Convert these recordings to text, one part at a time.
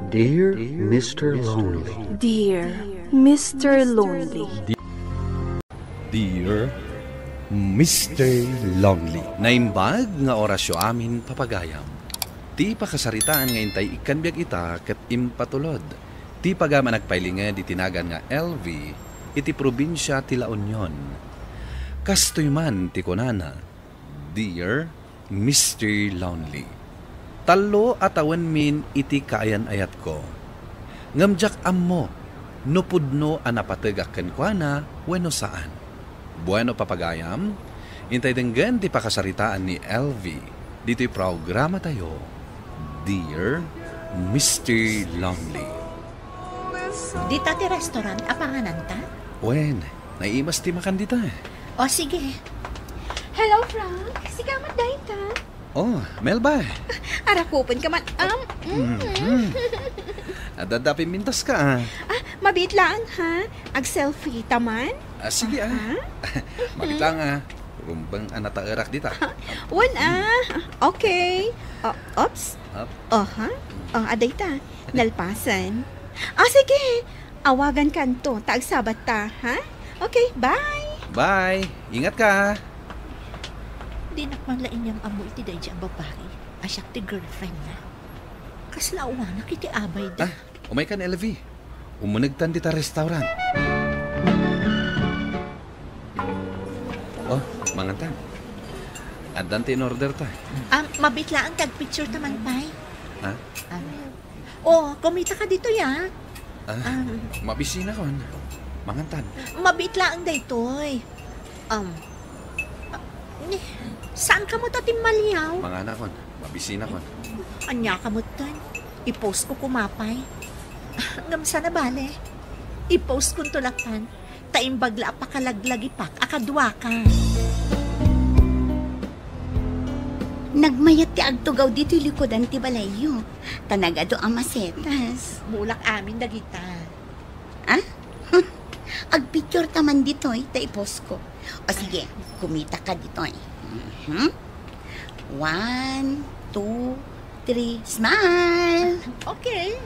Dear Mr. Lonely. Dear Mr. Lonely. Dear Mr. Lonely. Naimbag nga orasyo amin papagayam. Ti pakasaritaan nga intay ikanbiag ita ket impatulod. Ti pagama nagpailinga di tinagan nga LV iti probinsya ti La Union. Kastoy man ti kunana. Dear Mr. Lonely. Talo atawan min iti kaayan ayat ko. Ngamjak ammo, nupudno anapatagaken kwa na, weno saan. Bueno papagayam, intay denggan ti pakasaritaan ni LV. Dito'y programa tayo, Dear Mr. Lonely. Dita ti restaurant, apanganan ta? Wen, naiimas ti makan dita. O sige. Hello, Frank. Sigamat dahil ta. Oh, Melba. Arakupon ka man. Adadapi mintas ka. Mabit lang, ha? Ag-selfie taman? Sige Mabit lang Rumbang anataarak dita. Wan Okay. Oops. Up. Aday ta. Nalpasan. Sige. Awagan kanto. Taagsabat ta, ha? Okay, bye. Bye. Ingat ka. Di nakmanglain niyang amo iti dahi ang babae. Asyak ti girlfriend na. Kaslauwa na kiti abay da. Umay ka na LV. Umunagtan dita restaurant. Oh, mangantan. Adante in order ta. Mabitlaan kag picture taman pay. Ha? Kumita ka dito ya. Mabisina ko. Mangantan. Mabitlaan daytoy. Saan ka mo tatim maliyaw? Mga anak kon, mabisina kon. Anya ka mo tan. I-post ko kumapay. Ngamsa na bale. I-post kong tulakan. Taimbagla apakalaglagi pak. Akadwa ka. Nagmayat ti agtugaw dito likodan ti balayo. Tanagado ang masetas. Mulak amin dagita. Agpicture taman dito'y ta-i-post ko. O sige, kumita ka dito'y. 1, 2, 3, smile! Okay.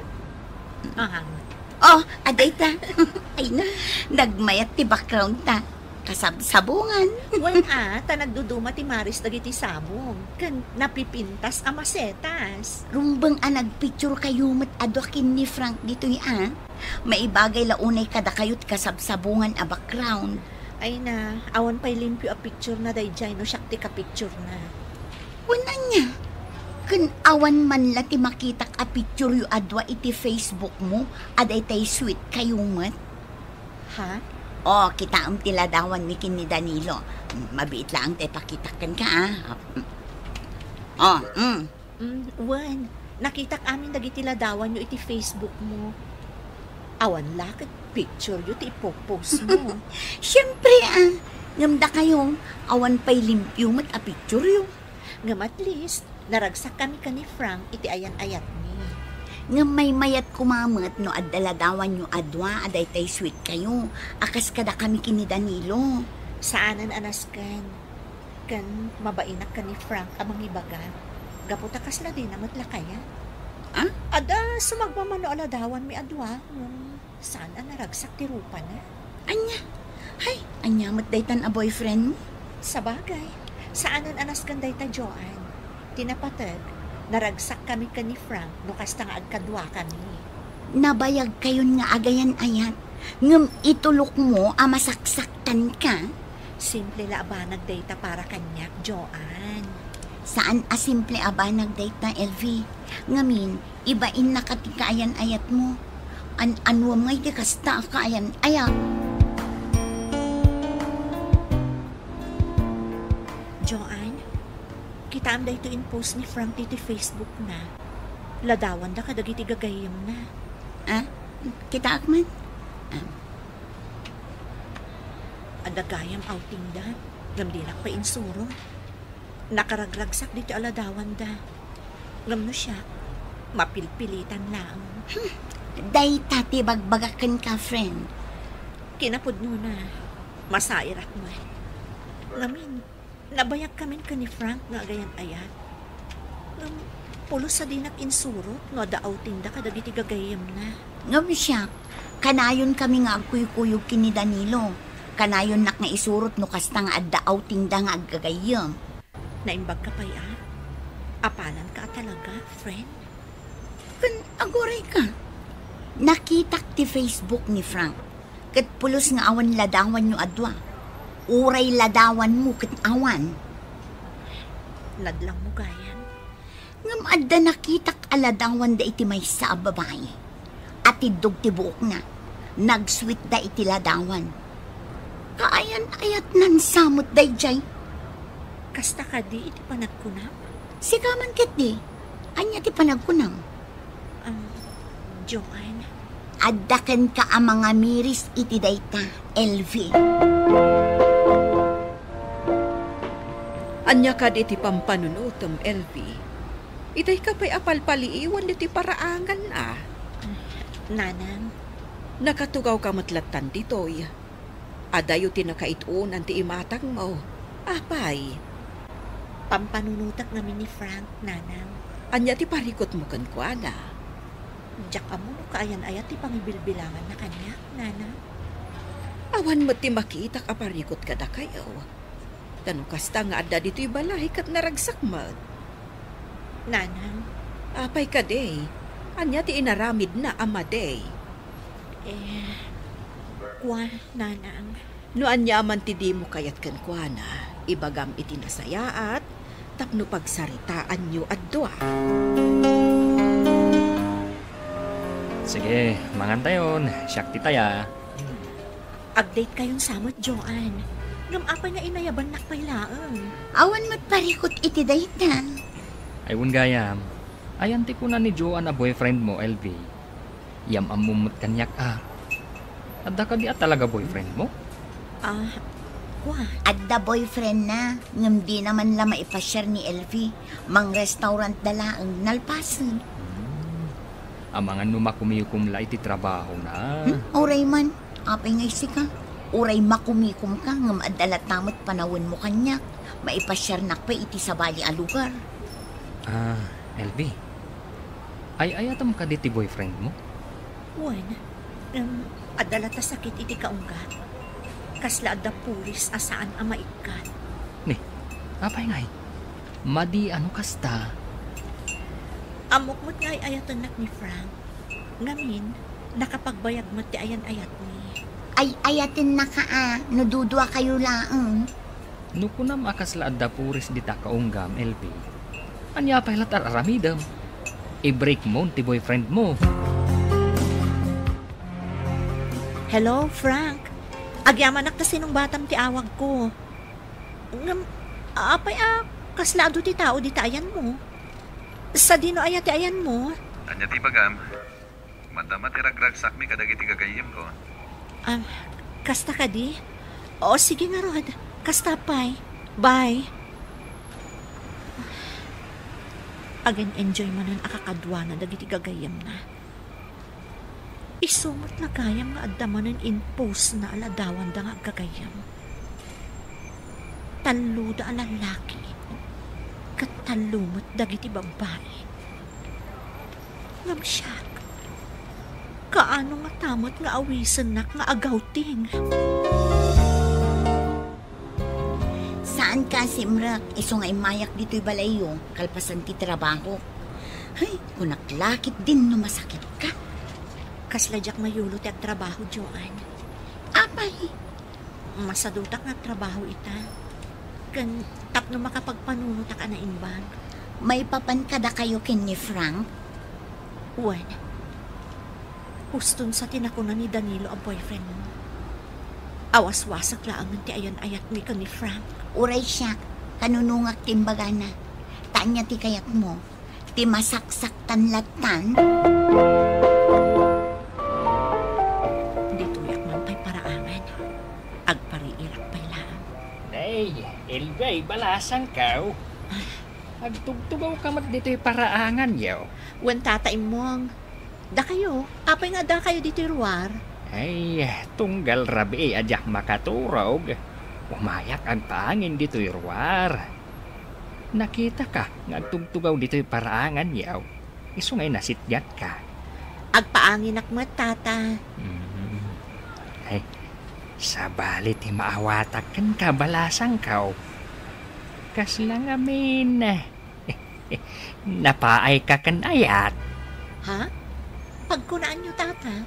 Aday ta. Ay na, nagmayat ti background ta. Kasabsabungan. Ta nagduduma ti Maris dagiti sabong. Kan napipintas a masetas. Rumbang nagpicture kayo mat adwakin ni Frank dito'y Maibagay launay kada kayo't kasabsabungan a background. Ay na, awan pa'y limpyo a picture na day jay no siyak ti ka picture na. Wala niya. Kun awan man lati makitak a picture yu adwa iti Facebook mo, aday tay sweet kayo mat. Ha? Kita ang tiladawan ni kin ni Danilo. Mabiit lang tay pakitakan ka Wan, nakitak amin dagiti ladawan yu iti Facebook mo. Awan lakad picture yu ti ipopost mo. Siyempre ngamda kayong awan pa'y limpyo mat a picture yu. Ngam at least, naragsak kami ka ni Frank iti ayan-ayat ni. Ngam may mayat kumamat no adaladawan yu adwa aday tay sweet kayo. Akas kada kami kini Danilo. Saanan anas kan? Kan mabainak ka ni Frank amang ibaga. Gaputa kasla din amat lakaya. Ada sumagmamano aladawan mi adwa. Saan naragsak ti rupa na? Anya mat daytan a boyfriend mo? Sabagay, saanan anas kan dayta Joan? Tinapatag, naragsak kami ka ni Frank no kasta nga agkadwa kami. Nabayag kayon nga agayan ayat. Ngam itulok mo masaksakan ka? Simple la abanag dayta para kanyak, Joan. Saan simple abanag dayta, LV? Ngamin, ibain na katikayan ayat mo. Anwam ngay di kasta kaayan ayat. Joan, kita am dayto in post ni Frank dito Facebook na. Ladawan da kadagiti gagayam na. Kita akman? Adagayam outing da. Gamdinak pa insuro. Nakaragragsak dito aladawan da. Ngam no siya, mapilpilitan lang. Day tati bagbagakan ka, friend. Kinapod mo na, masairat mo. Ngamin, nabayag kami ka ni Frank nga agayan ayat. pulos sa dinak insurot, no daaw tinda kadagiti gagayem na. Ngam siya, kanayon kami nga agkuyukuyog kini Danilo. Kanayon nak nga isurot no kasta nga addaaw tinda nga aggagayam. Naimbag ka pa ya? Apalan ka talaga, friend? Kan agoray ka. Nakitak ti Facebook ni Frank. Kat pulos nga awan ladawan nyo adwa. Uray ladawan mo kat awan. Ladlang mo gayan. Ngam adda nakitak aladawan da iti may sa babae. At idog ti buok na. Nagsweet da iti ladawan. Kaayan ayat nan samot day jay. Kasta ka di iti panagkunam? Sigaman ket di. Anya ti panagkunam. Joanne. Addaken ka ang mga miris iti dayta, LV. Anya ka di ti pampanunutom, LV. Itay ka pa'y apalpaliiwan di ti paraangan ah. Nanang. Nakatugaw ka matlatan ditoy. Adayo ti nakaituon ti imatang mo. Apay. Pampanunutak namin ni Frank, nanang. Anya ti parikot mo kankwana. Diyak amo no kaayan ayat ti pangibilbilangan na kanya, nanang. Awan mo ti makita ka parikot ka da kayo. Tanong kasta nga adda dito'y balay kat naragsak mo. Nanang. Apay ka day. Anya ti inaramid na ama day. Kwa, nanang. No anya man ti di mo kayat kankwana. Ibagam iti nasayaat. Tapno pagsaritaan nyo adwa. Sige, mangantayon. Siyak ti taya. Update kayong samot, Joanne. Ngam apay nga inayaban nakpailaan. Awan mo't parikot iti dayta. Ayun gayam. Ayan ti kuna ni Joan a boyfriend mo, LV. Yam amumot kanyak Adda ka di talaga boyfriend mo? Kwa? Adda boyfriend na. Ngam di naman la maipasyar ni LV. Mang restaurant dalaang nalpasan. Amangan no makumikum la iti trabaho na. Uray man. Apay ngay sika. Uray makumikum ka. Ngam adala tamot panawin mo kanyak. Maipasyar nak pa iti sa bali a lugar. LV. Ay ayatam ka di ti boyfriend mo? Wan. Adala ta sakit iti kaunggat. Kasla adda pulis asaan ang maikat. Ni, apay ngay. Madi ano kasta? Amok mo't ngay ayatan nak ni Frank. Ngamin, nakapagbayag mo't ti ayan-ayat ni. Ay ayatin na ka no dudwa kayo laang. No kunam akasla adda puris di ta kaunggam, LV. Anya pay latar aramidam. I-break mo ti boyfriend mo. Hello, Frank. Agyaman nak kasi nung batam ti awag ko. Apay kaslado ti tao di tayan mo. Sa dino aya ti ayan mo. Anya ti bagam. Madama ti ragragsak mi kadagiti gagayem ko. Kasta ka di? O sige nga Rod. Kasta pay. Bye. Again enjoy manan akakadwa na dagiti gagayem na. Isumot na kayam nga adamanan impose na aladawan da nga gagayam. Taluda ang lalaki. Katalumot dagiti babae. Ngamsyak. Kaano nga tamot nga awisan nak nga agawting. Saan ka, Simrak? Iso nga imayak dito'y balayo. Kalpasan ti trabaho. Ay, kunaklakit din no masakit ka. Kasladyak mayulo ti agtrabaho, Joanne. Apay. Masadutak nga trabaho ita. Kan tapno makapagpanunutak na inbang. May papankada kayo kin ni Frank? Wan. Huston sa tinakunan ni Danilo ang boyfriend mo. Awas-wasak laang ti ayan-ayat mi ka ni Frank. Uray siya. Kanunungak timbaga na. Tanya ti kayat mo. Ti masaksak tanlatan. Elgay, balasan ka. Agtugtugaw ka mat dito'y paraangan yaw. Wan tatay mong. Da kayo. Apay nga da kayo dito'y ruwar. Ay, tunggal rabi ajak makaturog. Umayak ang paangin dito'y ruwar. Nakita ka, ngagtugtugaw dito'y paraangan yaw. Iso ngay nasityat ka. Agpaangin akmat, tata. Ay, sa balit maawatak kan kabalasang kaw. Kas lang amin. Napaay ka kan ayat. Ha? Pagkunaan nyo, tata.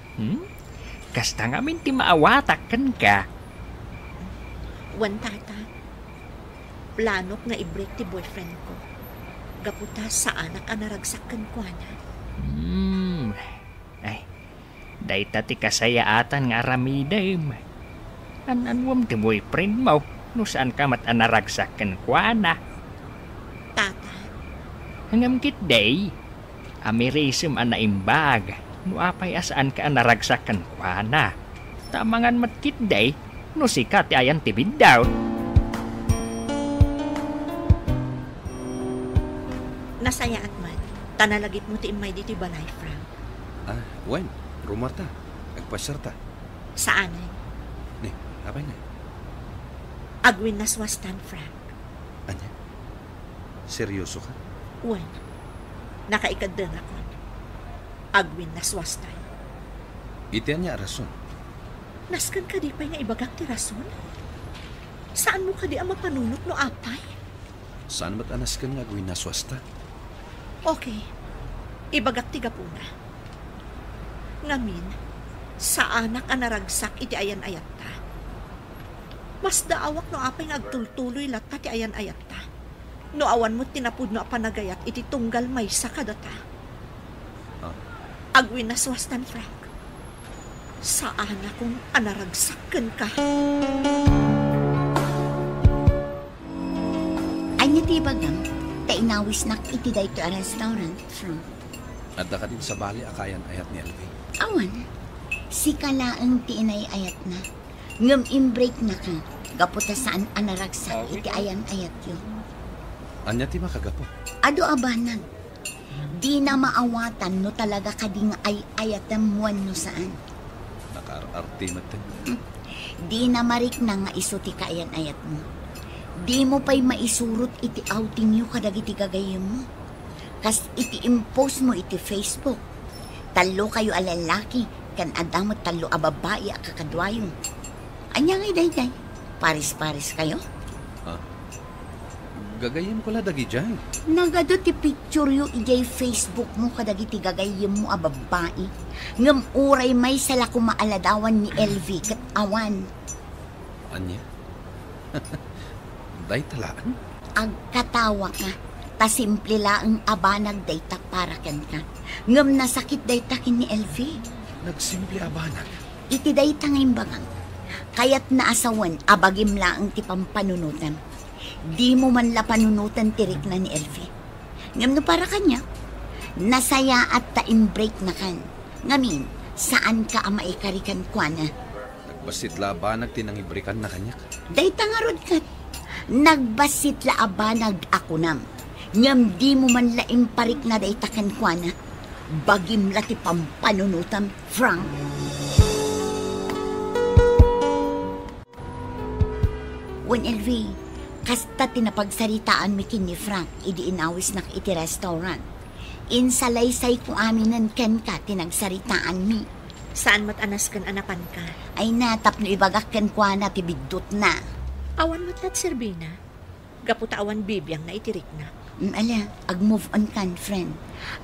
Kas tang amin ti maawatak kan ka. Wan, tata. Planok nga i-break ti boyfriend ko. Gaputa sa anak anaragsakan ko na. Ay, dayta ti kasayaatan nga ramidim. Ananwam ti boyfriend mo, no saan ka mat anaragsakan ko na. Tata. Hangam kit day, amirism anaimbag, no apay asaan ka anaragsakan ko na. Tamangan mat kit day, no sikat ayan ti bidaw. Nasaya at man, tanalagit mo ti imay dito balay, Frank. Wen, rumor ta. Agpasyar ta. Saan ay? Ni, apay nga. Agwin naswastan, Frank. Anya? Seryoso ka? Wan, nakaikadang ako. Agwin naswastan. Itian niya rason. Naskan ka di pa'y nga ibagak ti rason? Saan mo ka di ang mapanunot no apay? Saan ba't anas ka nga gawin na swasta? Okay, ibagak ti gapuna. Ngamin, sa anak anaragsak iti ayan-ayat ta. Mas daawak no apay nga agtultuloy latta ti ayan-ayat ta. No awan mo tinapud no apanagayat iti tunggal may sakadata. Agwin na swastan, Frank. Sa anak kong anaragsakan ka. Anya ti bagang, tainawis nak iti dayto a restaurant, Frank. Adda ka din sa bali akayan ayat ni Elvie. Awan, si kalaang ti inay ayat na. Ngam in-break na ka, gaputa saan anaragsak iti ayan-ayat yun. Anya ti makagapo? Ado abanag, di na maawatan no talaga kading ay ayatan muan no saan. Nakaar-arti matin. Di na marik na nga iso ti kaayan-ayat mo. Di mo pa'y maisurot iti outing nyo kadag iti gagayem mo. Kas iti impose mo iti Facebook. Talo kayo alalaki, kan adamot talo a babae a kakadwayo. Anya ngay day, paris-paris kayo? Gagayem ko la dagi dyan. Nagado ti picture yu ijay Facebook mo kadag iti gagayem mo a babae. Ngam uray may sala kumaaladawan ni LV kat awan. Anya? Day talaan? Agkatawa ka, ta simple laang abanag dayta para ken ka. Ngam nasakit dayta kin ni LV. Nagsimple abanag. Iti dayta ngayon bagang. Kaya't naasawan abagim laang ti pampanunutan. Di mo man la panunutan tirik na ni LV. Ngam no para kanya, nasaya at ta-in-break na kan. Ngamin, saan ka ama ikarikan kwa na? Nagbasit la abanag tinangibrikan na kanyak. Dayta nga rod kat. Nagbasit la abanag ako nam. Ngam di mo man la imparik na dayta kan kwa na. Bagim la ti pampanunutan, Frank. When LV, kasta tinapagsaritaan mi kin ni Frank, idi inawis nak iti restaurant. Insalaysay ko aminan ken ka tinagsaritaan mi. Saan mat anas kan anapan ka? Ay natap no ibagak ken kwa na ti bigdot na. Awan matlat serbina. Gaputa awan bibiyang na itirik na. Ala, ag-move on kan, friend.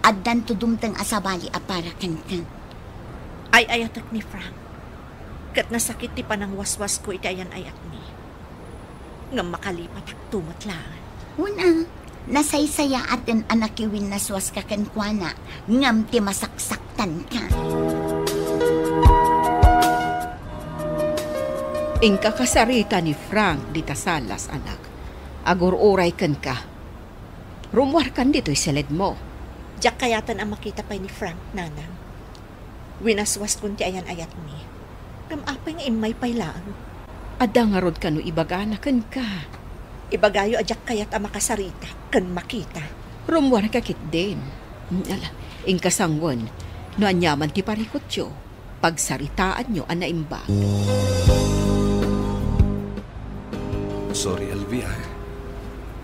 Addan to dumtang asabali apara ken kan. Ay ayatak ni Frank. Kat nasakit ti panang waswas ko iti ayan ayat ni. Ngam makalipat ak tumatlaan. Una, nasaysaya atin anakiwin na swas ka kenkwana, ngam ti masaksaktan ka. Ingka kasarita ni Frank di tasalas, anak. Agur-uray kan ka. Rumwar kan dito'y seled mo. Diyak kayatan ang makita pa ni Frank, nanang. Winaswas kun ti ayan ayat ni. Ngam apay nga imay paylaan. Ada nga rod ka no ibagana kan ka. Ibagayo adyak kayat ang makasarita kan makita. Rumwar ka kit din. Ala, ingkasangwan, no anyaman ti parikot yo, pagsaritaan nyo anaimba. Sorry, Elvie.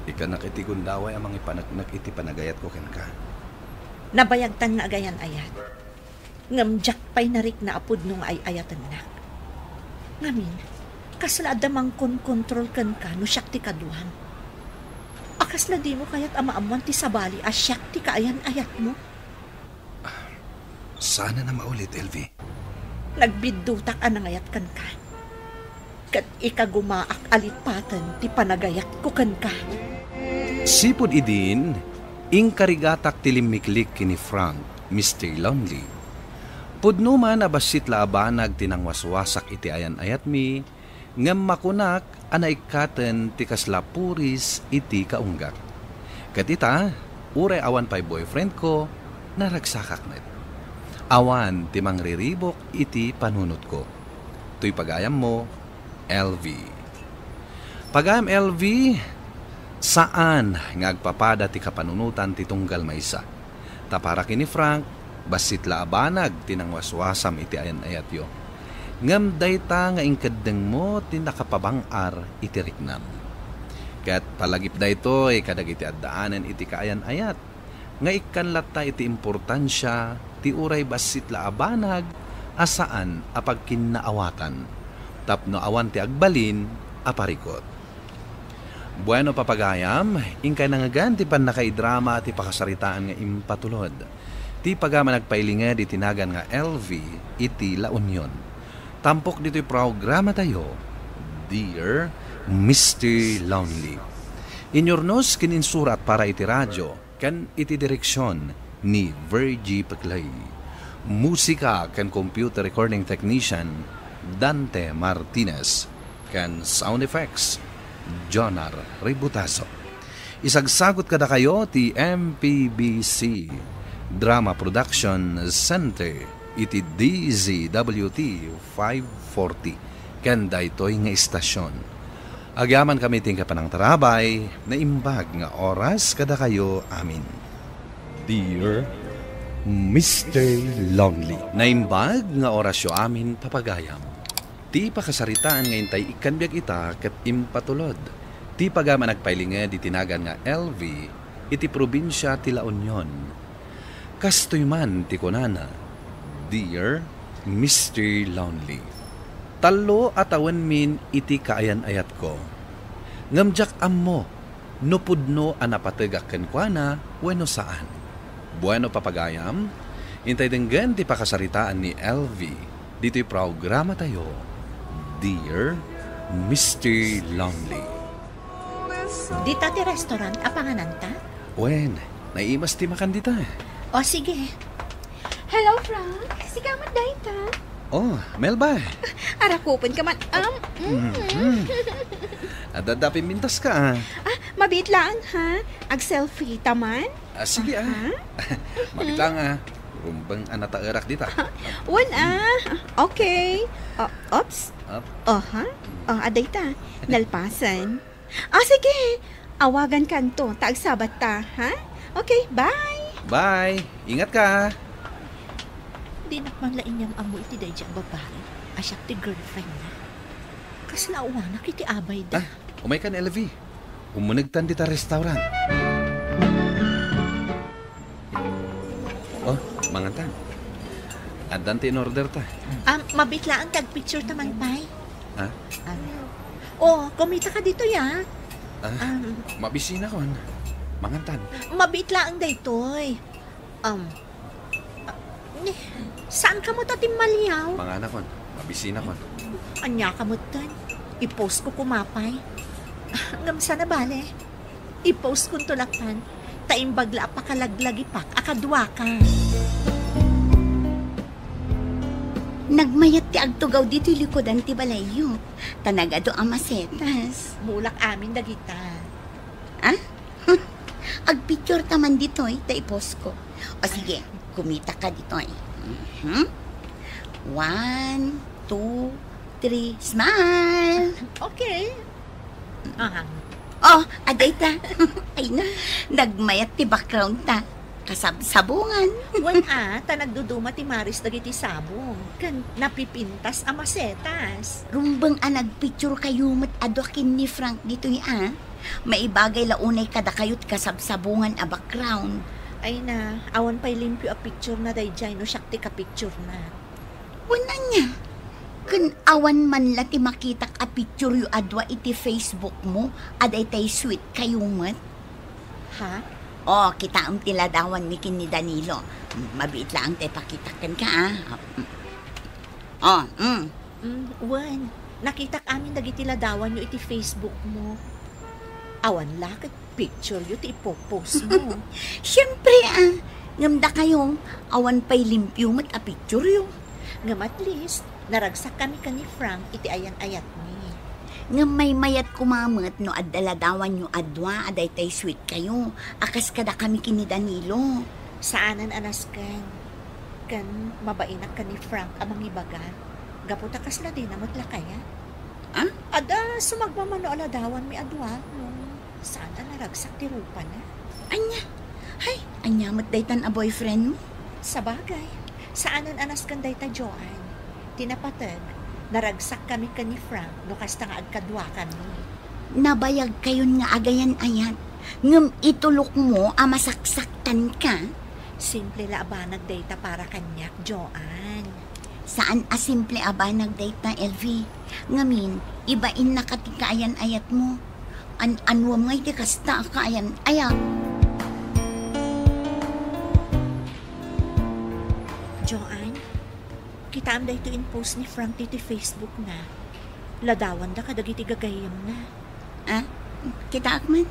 Ika nakitigundaway amang ipanagnak iti panagayat ko ken ka. Nabayagtan nga agayan ayat. Ngamjak pa'y narik na apod nung ay ayatan na. Ngamin, kasla damang kontrol kan ka no siyak ti kaduhan. Akas na di mo kayat amaamuan ti sabali as siyak ti kaayan ayat mo. Sana na maulit, LV. Nagbidutak anang ayat kan ka. Kat ikagumaak alipatan ti panagayat ko kan ka. Sipod idin, ingkarigatak tilimiklik kini Frank, Mr. Lonely. Pudno man abasit laabanag tinangwaswasak iti ayan ayat mi, ngam makunak anaikaten ti kaslapuris iti kaunggak. Katita, uray awan pa'y boyfriend ko, naragsakak net. Awan ti mangriribok iti panunot ko. Tuy pagayam mo, LV. Pagayam LV, saan ngagpapada ti kapanunutan ti tunggal maysa. Tapara kini Frank, basit laabanag tinangwaswasam iti ayan ayat yo. Ngam dayta nga ingkadeng mo ti nakapabangar iti riknam. Kat palagip dayto kadag iti addaanan iti kaayan ayat. Nga ikanlata iti importansya ti uray basit laabanag asaan apag kinnaawatan. Tapno awan ti agbalin aparikot. Bueno papagayam, ingkay nangagan ti pan nakaidrama ti pakasaritaan nga impatulod. Ti pagama nagpailinged iti nagan nga LV iti La Union. Tampok dito'y programa tayo, Dear Mr. Lonely. Inyornos kininsurat para iti radyo kan iti direksyon ni Virgie Peclay. Musika kan computer recording technician Dante Martinez. Kan sound effects Jonar Ributaso. Isagsagot kada kayo ti MPBC Drama Production Center iti DZWT 540 kanda ito'y nga istasyon. Agyaman kami ting kapanang tarabay na imbag nga oras kada kayo amin. Dear Mr. Lonely. Na imbag nga orasyo amin papagayam. Ti pakasaritaan nga intay ikanbiag ita ket impatulod. Ti pagama nagpailinged iti nagan nga LV iti probinsya ti La Union. Kastoy man ti kunana, Dear Mr. Lonely. Talo atawan min iti kaayan ayat ko. Ngamjak ammo, nupudno anapatagak kenkwana, weno saan. Bueno papagayam, intay denggan ti pakasaritaan ni LV. Dito'y programa tayo, Dear Mr. Lonely. Dita ti restaurant apanganan ta? Wen, naimas ti makan dita. O sige. Hello, Frank. Sigamat dahi ta. Oh, Melba. Arakupon ka man. Adadapin mintas ka. Mabit lang, ha? Ag-selfie taman? Sige Mabit lang Rumbang anataarak dita. Okay. Oops. Up. Aday ta. Nalpasan. Sige. Awagan kanto. Taagsabat ta, ha? Okay, bye. Bye. Ingat ka. Di nakmanlain niyang amo iti day diyang babae. Asyak ti girlfriend na. Kaslauwanak iti abay da. Umay kan LV. Umunagtan dita restaurant. Oh, mangantan. Adan ti in order ta. Mabitla ang tag-picture taman, pay. Ha? Kumita ka dito, ya. Mabisina kon. Mangantan. Mabitla ang daytoy. Saan ka mo tatim maliyaw? Mangana kon. Mabisina kon. Anya ka mo tan. I-post ko kumapay. Ngamsa na bale. I-post kong tulakan. Taimbagla pa kalaglag ipak. Akadwa ka. Nagmayat ti agtugaw dito likodan ti balayo. Tanagado ang masetas. Mulak amin dagita. Agpicture taman dito taipost ko. O sige, kumita ka dito 1, 2, 3, smile! Okay. Aday ta. Ay na, nagmayat ti background ta. Kasabsabungan. Nagduduma ti Maris dagiti sabong. Kan napipintas amasetas. Rumbang nagpicture kayo mat adokin ni Frank dito Maibagay launay kada kayot kasabsabungan a background. Ay na, awan pa'y limpyo a picture na dayjay no syakti ka picture na. Wala niya. Kun awan man lati makitak a picture yu adwa iti Facebook mo, aday tay sweet kayo mat. Ha? Oh, kita ang tiladawan ni kin ni Danilo. Mabiit lang tay pakitakan ka ah. Wan, nakitak amin dagiti ladawan yo iti Facebook mo. Awan lakit picture yo ti ipopost mo. Siyempre ngamda kayong awan pa'y limpyo mat a picture yu. Ngam at least, naragsak kami ka ni Frank iti ayan-ayat ni. Nga may mayat kumamat no adaladawan nyo adwa aday tay sweet kayo. Akas kada kami kini Danilo. Saanan anas kan mabainak ka ni Frank amang ibaga. Gaputa kasla din namat lakaya. Ada sumagmamano aladawan mi adwa no. Sana naragsak ti rupa na. Anya? Hay, anya mat daytan a boyfriend mo? Sa bagay, saanan anas kan dayta Joan. Tinapatag, naragsak kami ka ni Frank no kasta nga agkadwa kami. Nabayag kayon nga agayan ayat. Ngam itulok mo masaksaktan ka. Simple labanag dayta para kanyak, Joan. Saan simple abanag dayta, LV? Ngamin, ibain na katikaayan ayat mo. Anwam ngay di kasta kaayan ayat. Joan, kita am dayto in post ni Frank dito Facebook na. Ladawan da kadagiti gagayam na. Kita akman?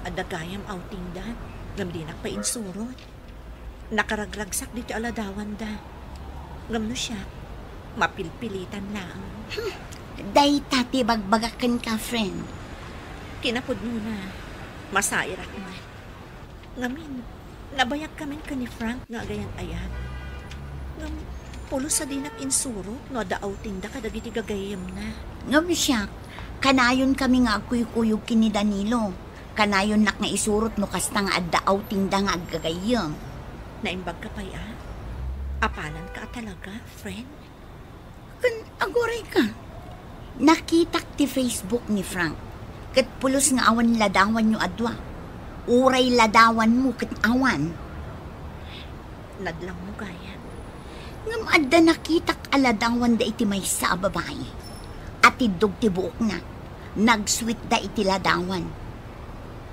Adagayam outing da. Ngam di pa insurot. Nakaragragsak dito aladawan da. Ngam no siya, mapilpilitan lang. Day tati bagbagakan ka, friend. Kinapod mo na, masairak man. Ngamin, nabayak kami ka ni Frank nga gayan ayat. Ngam, pulo sa dinak insurot, no da outing da kadagiti gagayam na. Ngam siya, kanayon kami nga kuyog kini Danilo. Kanayon nak nga isurot no kasta nga adda outing da nga agagayam. Naimbag ka pa'y apalan ka talaga, friend? Kan agoray ka. Nakitak ti Facebook ni Frank. Kat pulos nga awan ladawan nyo adwa. Uray ladawan mo kat awan. Nadlang mo gaya. Ngam adda nakitak aladawan da iti may sa babae. At idog ti buok na. Nagsweet da iti ladawan.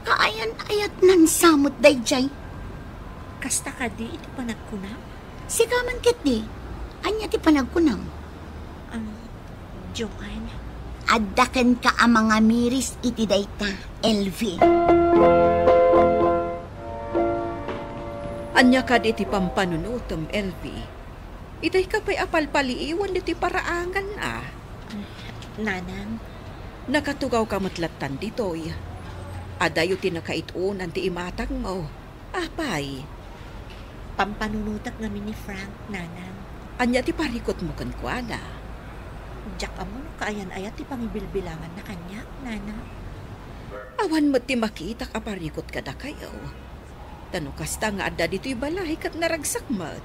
Kaayan ayat nan samot day jay. Kasta ka di iti panagkunam? Sigaman ket di. Anya ti panagkunam? Joan. Addaken ka ang mga miris iti dayta, LV. Anya ka di ti pampanunutom, LV. Itay ka pa'y apalpaliiwan di ti paraangan Nanang. Nakatugaw ka matlatan ditoy. Adayo ti nakaitunan ti imatang mo. Apay. Pampanunutak namin ni Frank, nanang. Anya ti parikot mo kankwana. Diyak amo kaayan ayat ti pangibilbilangan na kanyak, nana. Awan mo ti makita ka parikot ka da kayo. Tano kasta nga adda dito'y balay kat naragsak mat.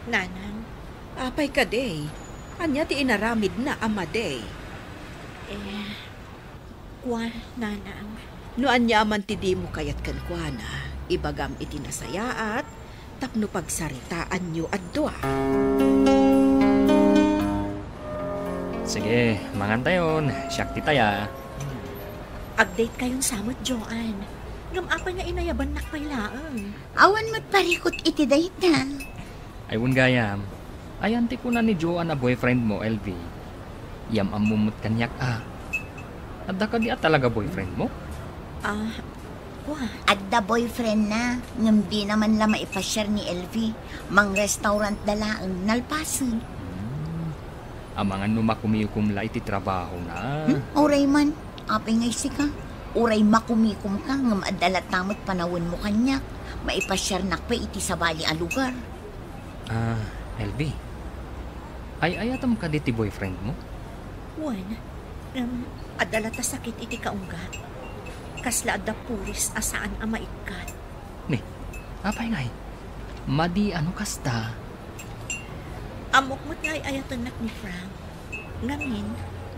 Nanang. Apay ka day. Anya ti inaramid na ama day. Nanang. No anya man ti di mo kayat kankwana. Ibagam iti nasayaat. Tapno pagsaritaan nyo adwa. Sige, mangantayon. Siyak ti taya. Update kayong samot, Joan. Ngam apa nga inayaban nakpailaan. Awan mat parikot iti dayta. Ayun gayam. Ayan ti ko na ni Joan a boyfriend mo, LV. Yam amumot kanyak Adda ka di talaga boyfriend mo? Adda boyfriend na. Ngam di naman la maipasyar ni LV. Mang restaurant dalaang nalpasan. Amangan no makumikom la iti trabaho na. Oray man, apay ngay sika. Oray makumikom ka, ngam adalat tamot panawon mo kanyak. Maipasyar nakpa iti sa bali a lugar. LV. Ay ayatam ka di ti boyfriend mo? Wan, adalata sakit iti kaunggat. Kasla adda puris asaan ang maikat. Ni, apay ngay. Madi ano kasta? Amok mo't ngay ayatonak ni Frank. Ngamin,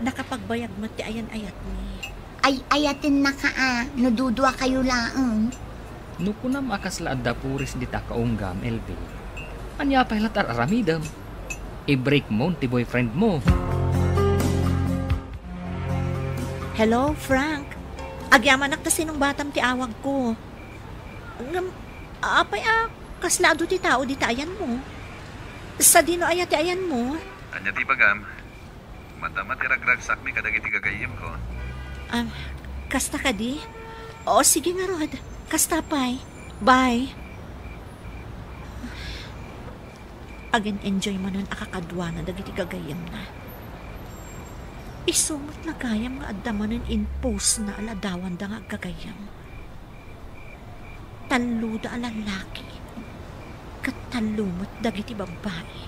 nakapagbayag mo ti ayan ayat ni. Ay ayatin na ka nadudwa kayo laang. Nuko na makasla adda puris di ta kaunggam, LV. Anya pa latar aramidam. I-break mo ti boyfriend mo. Hello, Frank. Agyaman ta sinong batam ti awag ko. Apay kaslado ti tao di ta ayan mo. Sa dino ayat ti ayan mo. Anya ti pagam. Matama ti ragragsak mi kadagiti gagayim ko. Kasta ka di? Oo, sige nga, Rod. Kasta pa'y. Bye. Again, enjoy mo nun akakadwa na dagiti gagayam na. Isumot na gayam nga adamanin in post na aladawan da nga gagayam. Taluda alalaki. Katalumot dagiti babae.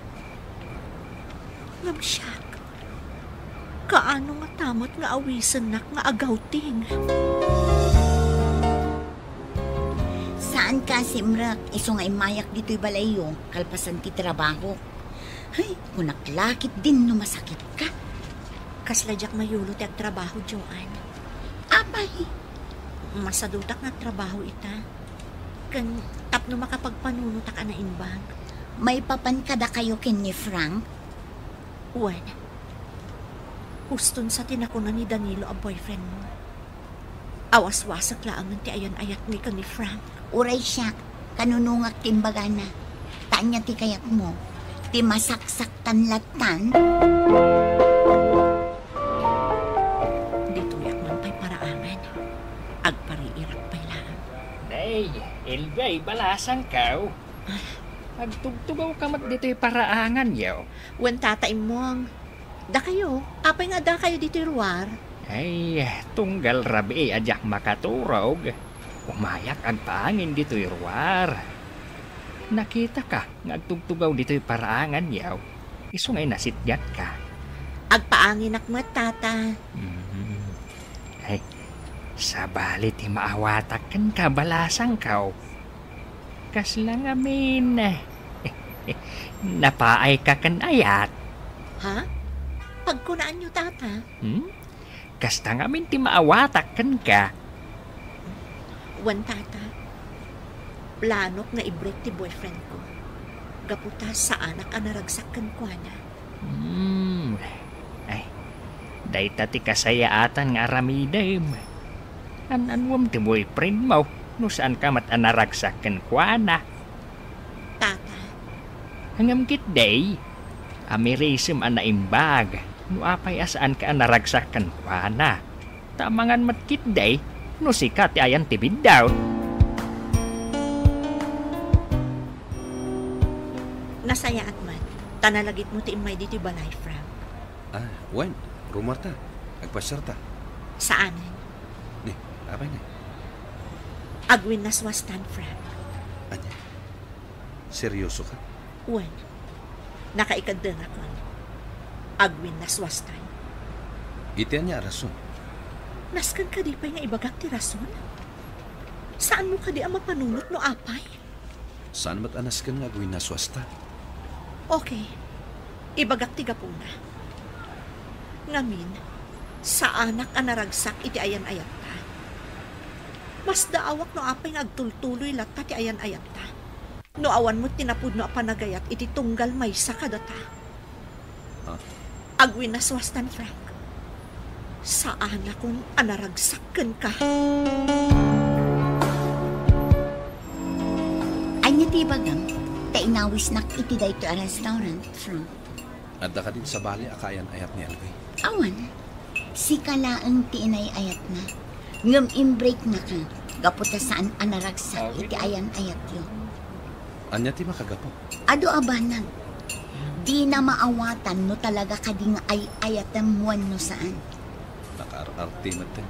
Ngam siya. Kaano nga tamot nga awisan nak nga agawting. Saan ka, Simrak? Iso nga imayak dito'y balayo, kalpasan ti trabaho. Ay, kunaklakit din no masakit ka. Kasladyak mayulo ti agtrabaho, Joanne. Abay, Masadutak nga trabaho ita. Kan tapno makapagpanuno ta ka na inbang. may papankada kayo kin ni Frank? Wen. Huston sa tinakunan ni Danilo ang boyfriend mo. Awas-wasak laangan ti ayan-ayat ni ka ni Frank. Uray siya, kanunungak timbaga na. Tanya ti kayak mo, ti masaksak tanlatan. Dito yak man pa'y paraangan. Agpariirak pa'y lang. Nay, Elvay, balasang kaw. Agtugtugaw ka mat dito'y paraangan yaw. Wen tataim mong. Da kayo, apay nga da kayo dito ruwar. Ay, tunggal rabi ajak makaturog. Umayak ang paangin dito'y ruwar. Nakita ka, ngagtugtugaw dito'y paraangan yaw. Iso ngay nasitgat ka. Agpaangin akmat, tata. Ay, sabalit maawatak kan ka balasang kaw. Kaslang amin. Napaay ka kan ayat. Ha? Pagkunaan nyo, tata. Kasta ngamin ti maawatak kan ka. Wan, tata. Planok nga i-break ti boyfriend ko. Gaputa sa anak ang naragsakan ko na. Ay, dayta ti kasayaatan nga aramidem. Anwam ti boyfriend mo, no saan ka mat anaragsakan ko na. Tata. Hangam kit day, amirism an naimbag, no apay asaan ka anaragsakan ko na. Tamangan mat kit day, no sikat ti ayan ti bidaw. Nasaya at man, tanalagit mo ti imay dito balay, Frank. Wen, rumor ta. Agpasyar ta. Saanan? Ni, apay na. Agwin naswastan, Frank. Anya, seryoso ka? Wen, nakaikadang ako. Agwin naswastan. Iti niya rason. Naskan ka di pa'y nga ibagak ti rason? Saan mo ka di ang mapanunot no apay? Saan mat anas ka nga agwin na swasta? Okay, ibagak ti gapuna. Ngamin, sa anak ang naragsak iti ayan-ayat ta. Mas daawak no apay nga agtultuloy latta ti ayan-ayat ta. No awan mo tinapud no apanagayat iti tunggal may sakadata. Agwin na swastan, Frank. Sa anak kong anaragsakan ka. Anya ti bagang, tainawis nak iti dayto a restaurant, Frank. Adda ka din sa bali akayan ayat ni Alvay. Awan, si kalaang ti inay ayat na. Ngam imbreak na ka, gaputa saan anaragsak iti ayan ayat yun. Anya ti makagapo? Ado abanag, di na maawatan no talaga kading ay ayatan muan no saan. Nakaar-arti natin.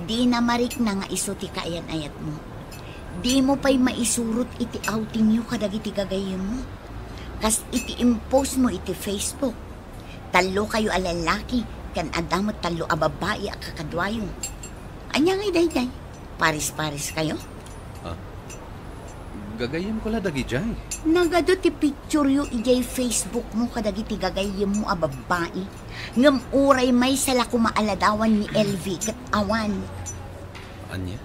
Di na marik na nga iso ti kaayan ayat mo. Di mo pa'y maisurot iti outing yu kadagiti gagayem mo. Kas iti impose mo iti Facebook. Talo kayo alalaki, kan adamot talo a babae a kakadwayo. Anya ngay day, paris-paris kayo? Gagayam ko la dagi jay. Nagado ti picture yu ijay Facebook mo kadagi ti gagayem mo a babae. Ngam uray may sala kumaaladawan ni LV kat awan. Anya?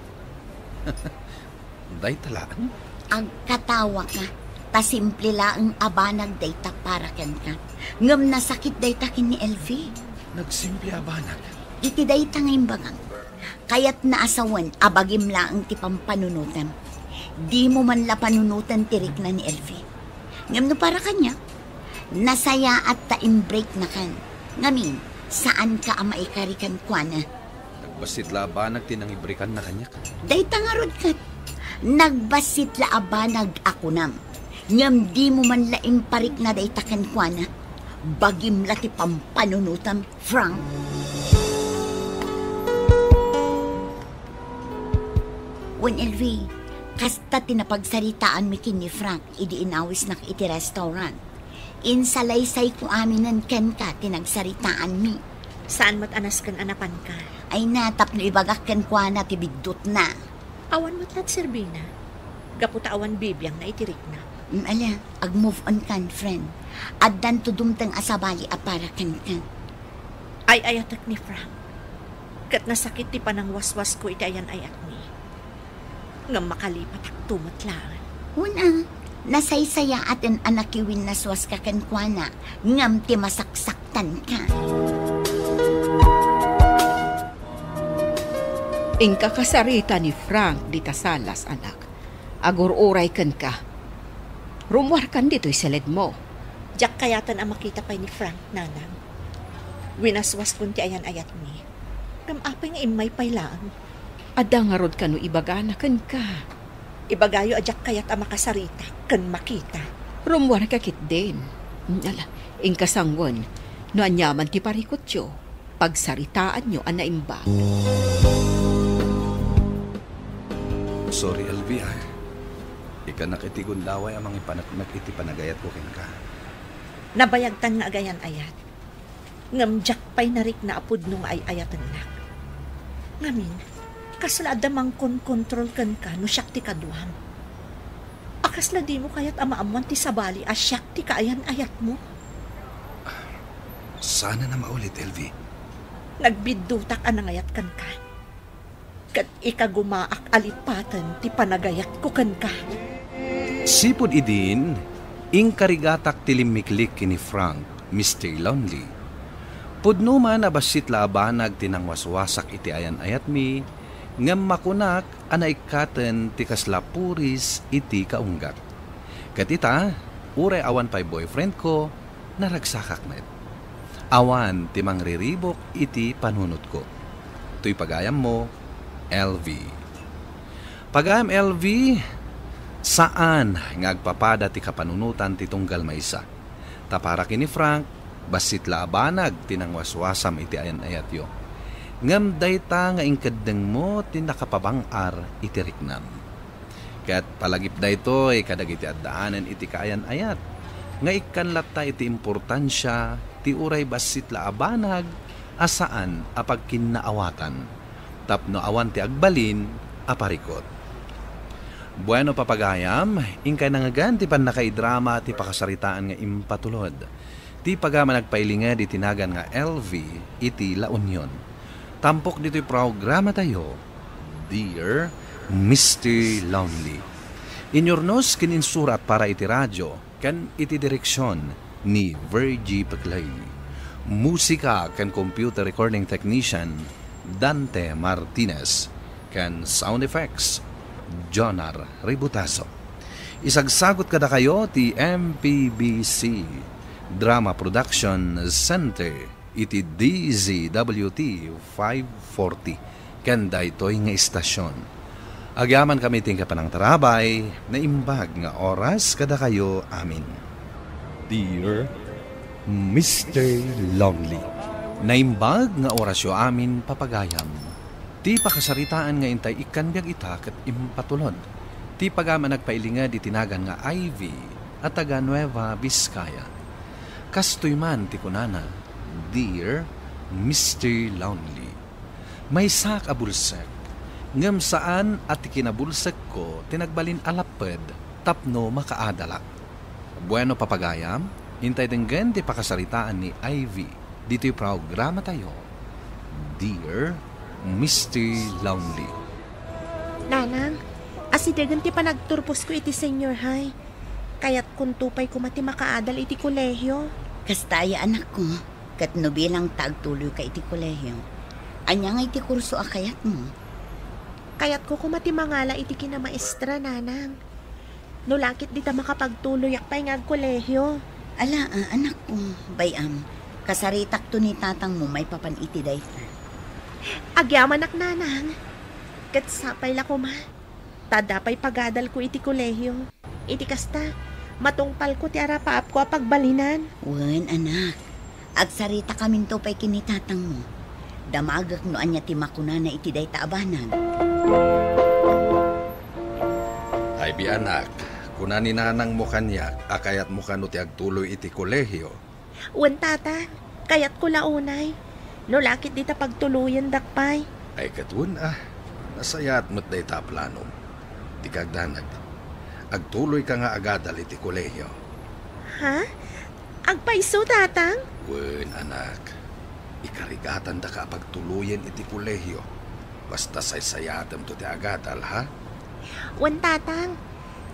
Day talaan? Agkatawa ka. Ta simple laang abanag dayta para ken ka. Ngam nasakit dayta kin ni LV. Nagsimple abanag. Iti dayta ngayon bagang. Kaya't naasawan abagim laang ti pampanunutan. Di mo man la panunutan tirik na ni Elvi. Ngam no para kanya, nasaya at ta-break na kan. Ngamin, saan ka ama ikarikan kwa na? Nagbasit la abanag tinangibrikan na kanya. Day tangarod ka. Nagbasit la abanag ako nam. Ngam di mo man la imparik na day takan kwa na. Bagim la ti pampanunutan, Frank. When Elvi, kasta tinapagsaritaan mi kin ni Frank, idi inawis nak iti restaurant. Insalaysay ko aminan ken ka, tinagsaritaan mi. Saan mo't anas kan anapan ka? Ay natap no ibagak ken kwa na tibigdot na. Awan mo't lat Serbina. Gaputa awan bibiyang na itirik na. Ala, ag-move on kan, friend. Addan to dumtang asabali apara ken kan. Ay ayatak ni Frank. Kat nasakit ti panang waswas ko iti ayan ayat ni. Ngam makalipat ak tumatlaan. Una, nasaysaya atin anakiwin na swas ka kankwana, ngam ti masaksaktan ka. Ingka kasarita ni Frank di tasalas, anak. Agur-uray kan ka. Rumwar kan dito'y salid mo. Diyak kayatan ang makita pa ni Frank, nanang. Winaswas kun ti ayan ayat ni. Ngam apay nga imay paylaan. Ada nga rod kanu ibagana kan ka. Ibagayo ajak kayat ang makasarita, kan makita. Rumwar ka kit din. Ala, ingkasanggon, no anyaman ti parikot yo, pagsaritaan nyo ang naimba. Sorry, Elvia. Ika nakitigon laway amang ipanaknak iti panagayat ko ken ka. Nabayagtan nga agayan ayat. Ngam jak pay narik na apod nung ay ayatan nak. Ngamin, kasla damang kontrol kan ka no siyak ti kaduham. Akasla di mo kayat amaamuan ti sabali as siyak ti kaayan ayat mo. Sana na maulit, Elvi. Nagbidutak anangayat kan ka. Kat ikagumaak alipatan ti panagayat ko kan ka. Sipod idin, ingkarigatak tilimiklik ni Frank, Mr. Lonely. Pudno man abasit la abanag tinangwaswasak iti ayan ayat mi, ngam makunak anaikaten ti kaslapuris iti kaunggat. Katita, uray awan pa'y boyfriend ko, naragsakak met. Awan ti mangriribok iti panunot ko. Tuy pagayam mo, LV. Pagayam LV, saan ngagpapada ti kapanunutan ti tunggal maysa. Tapara kini Frank, basit la abanag tinangwaswasam iti ayan ayat yo. Ngam dayta nga ingkadeng mo tinakapabangar iti riknam. Kaya't palagip dayto ay kadagiti addaanan iti kaayan ayat. Nga ikanlat ta iti importansya ti uray basit la abanag asaan apag kinnaawatan. Tapno awan ti agbalin aparikot. Bueno papagayam, ingkay nangagan ti panakaidrama ti pakasaritaan nga impatulod. Ti pagama nagpailinga di tinagan nga LV iti La Union. Tampok dito'y programa tayo, Dear Mr. Lonely. Inyornos kininsurat para iti radyo, kan iti direksyon ni Virgie Paclay. Musika kan computer recording technician, Dante Martinez. Kan sound effects, Jonar Ributaso. Isagsagot kada kayo ti MPBC Drama Production Center iti DZWT 540 kanda ito'y nga istasyon. Agyaman kami ting kapanang tarabay na imbag nga oras kada kayo amin. Dear Mr. Lonely, naimbag nga orasyo amin papagayam. Ti pakasaritaan nga intay ikanbyag ita kat impatulod. Ti pagama nagpailinga di tinagan nga Ivy at taga Nueva Vizcaya. Kastoy man ti kunana, Dear Mr. Lonely, may sak abulsek, Ngam saan at kinabulsek ko tinagbalin alaped tapno makaadalak. Bueno papagayam, hintay denggan di pakasaritaan ni Ivy. Dito'y programa tayo. Dear Mr. Lonely. Nanang, asidagan ti panagturpos ko iti senior high. Kaya't kung tupay ko mati makaadal iti kolehyo. Kastaya anak ko, kat no bilang tagtuloy ka iti kolehyo. Anya nga iti kurso akayat mo. Kaya't ko kumati mangala iti kinamaestra, nanang. No lakit di ta makapagtuloy akpay nga kolehyo. Ala, anak ko, bayam, kasaritak to ni tatang mo may papan iti dayta. Agyaman ak nanang. Kat sapay la ko ma. Tadapay pagadal ko iti kolehyo. Iti kasta, matungpal ko ti arapaap ko apagbalinan. Wen, anak, agsarita kamin to pa'y kinitatang mo. Damagak no anya ti makuna na iti dayta abanan. Ay bi anak, kuna ni nanang mo kanyak, akayat mo kano ti agtuloy iti kolehyo. Wen tata, kayat ko launay. No lakit di ta pagtuluyan dakpay. Ay katun nasayat mo't day ta planom. Di kagdanag. Agtuloy ka nga agadal iti kolehyo. Ha? Agpaiso tatang? Wen anak, ikarigatan da ka pagtuluyan iti kolehyo. Basta saysayatem to ti agadal ha? Wen tatang,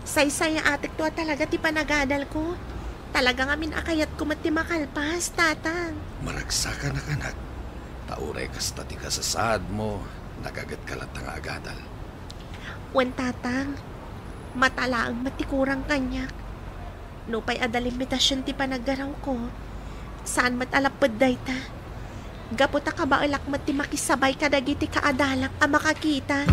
saysaya atik to talaga ti panagadal ko. Talaga ngamin akayat ko mati makalpas, tatang. Maragsakan na kanak. Tauray kasta ti kasasad mo, nagagat kalat nga agadal. Wen tatang, matalaang matikurang kanyak. No pa'y adalimitasyon ti panagaraw ko. Saan matalapad dayta? Gaputa ka ba alak mati makisabay kadagiti kaadalak a makakita?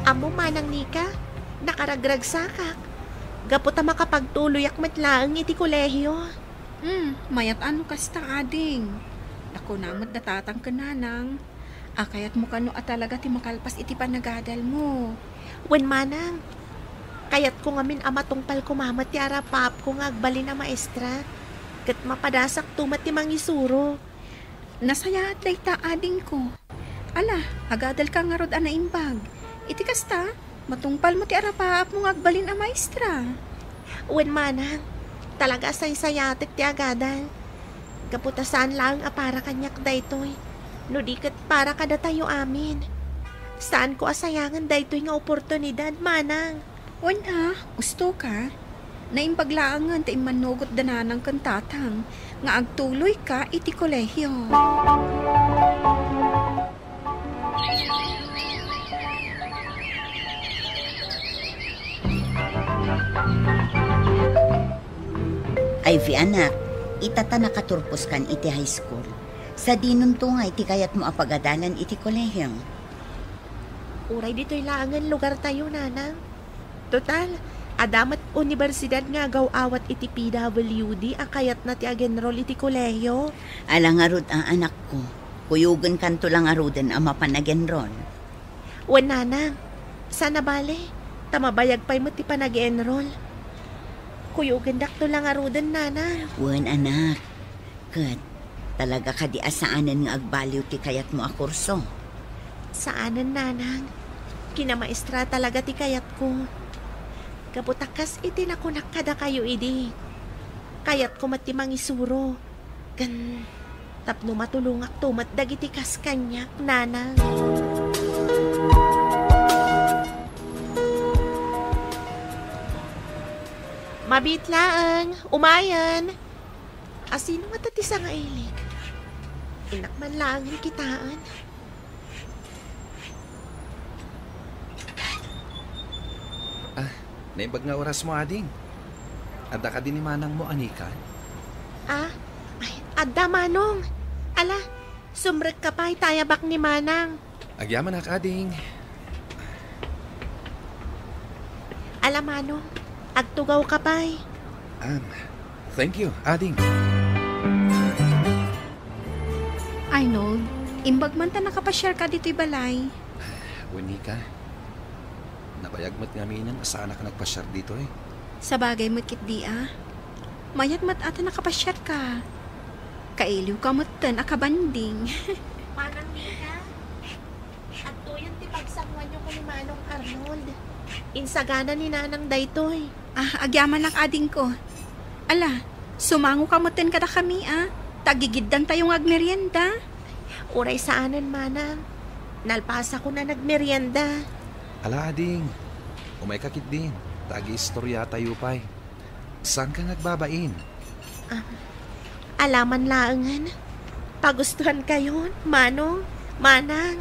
Amo manang nika, nakaragragsakak. Gaputa makapagtuloy ak matlaang iti kolehyo. Mayat ano kasta ading. Ako namat natatang ka nanang. Akayat mo kano at talaga ti makalpas iti panagadal mo. Wen manang, kayat ko ngamin amatungpal kumamat ti arapap ko nga agbalin na maestra. Kat mapadasak tumat ti mangisuro. Nasaya at ta ading ko. Ala, agadal ka nga rod ana imbag. Iti kasta, matungpal mo ti arapap mo nga agbalin a maestra. Wen manang, talaga say-sayatik ti agadal. Kaputasan lang a para kanyak daytoy. No di kat para kada tayo amin. Saan ko asayangan daytoy nga oportunidad, manang? Wan gusto ka? Naimpaglaangan ta imanugot dananang kantatang nga agtuloy ka iti kolehyo. Ivy anak, itata nakaturpos kan iti high school. Sa dinunto nga iti kayat mo apagadalan iti kolehyo. Uray dito'y laangan lugar tayo, nanang. Total, adamat universidad nga awat iti PWD akayat na ti agenrol iti kolehyo. Alang arud ang anak ko, kuyugan kanto lang aruden ang mapanagenrol. Wan nanang, sana bale, tamabayag pa'y mo ti panag-enroll. Kuyugan dakto lang aruden, nanang. Wan anak, kat talaga ka di asaanan nga agbaliw ti kayat mo a kurso. Saanan, nanang? Kinamaestra talaga ti kayat ko. Kaputakas iti nakunak kada kayo idi. Kayat ko mati mangisuro. Gan tapno matulungak tumat dagiti kas kanyak, nanang. Mabitlaang, umayan. Asino nga tatisa nga ilig? Inakman laangin kitaan. Naimbag nga oras mo, ading. Adda ka din ni manang mo, anika. Ay, adda manong. Ala, sumrek ka pa'y tayabak ni manang. Agyaman ak, ading. Ala manong, agtugaw ka pa'y. Thank you, ading. Arnold, imbag man ta nakapashare ka dito'y balay. Wanika, nabayag mo't nga minang asana ka nagpasyar dito eh. Sa bagay mo't kit di mayat mat ata nakapashare ka. Kailiw ka mo't tan akabanding. Manang nika, yan ti pagsangwan nyo ko ni Manong Arnold. Insagana ni Nanang daytoy. Agyaman ang ading ko. Ala, sumango kamutin kada kami Tagigiddan tayong agmerienda. Uray saanan, Manang. Nalpasa ko na nagmerienda. Ala, ading. Umay kakit din. Tagi-istorya tayo pa'y. Saan ka nagbabain? Alaman laangan. Pagustuhan kayo, Manong, Manang.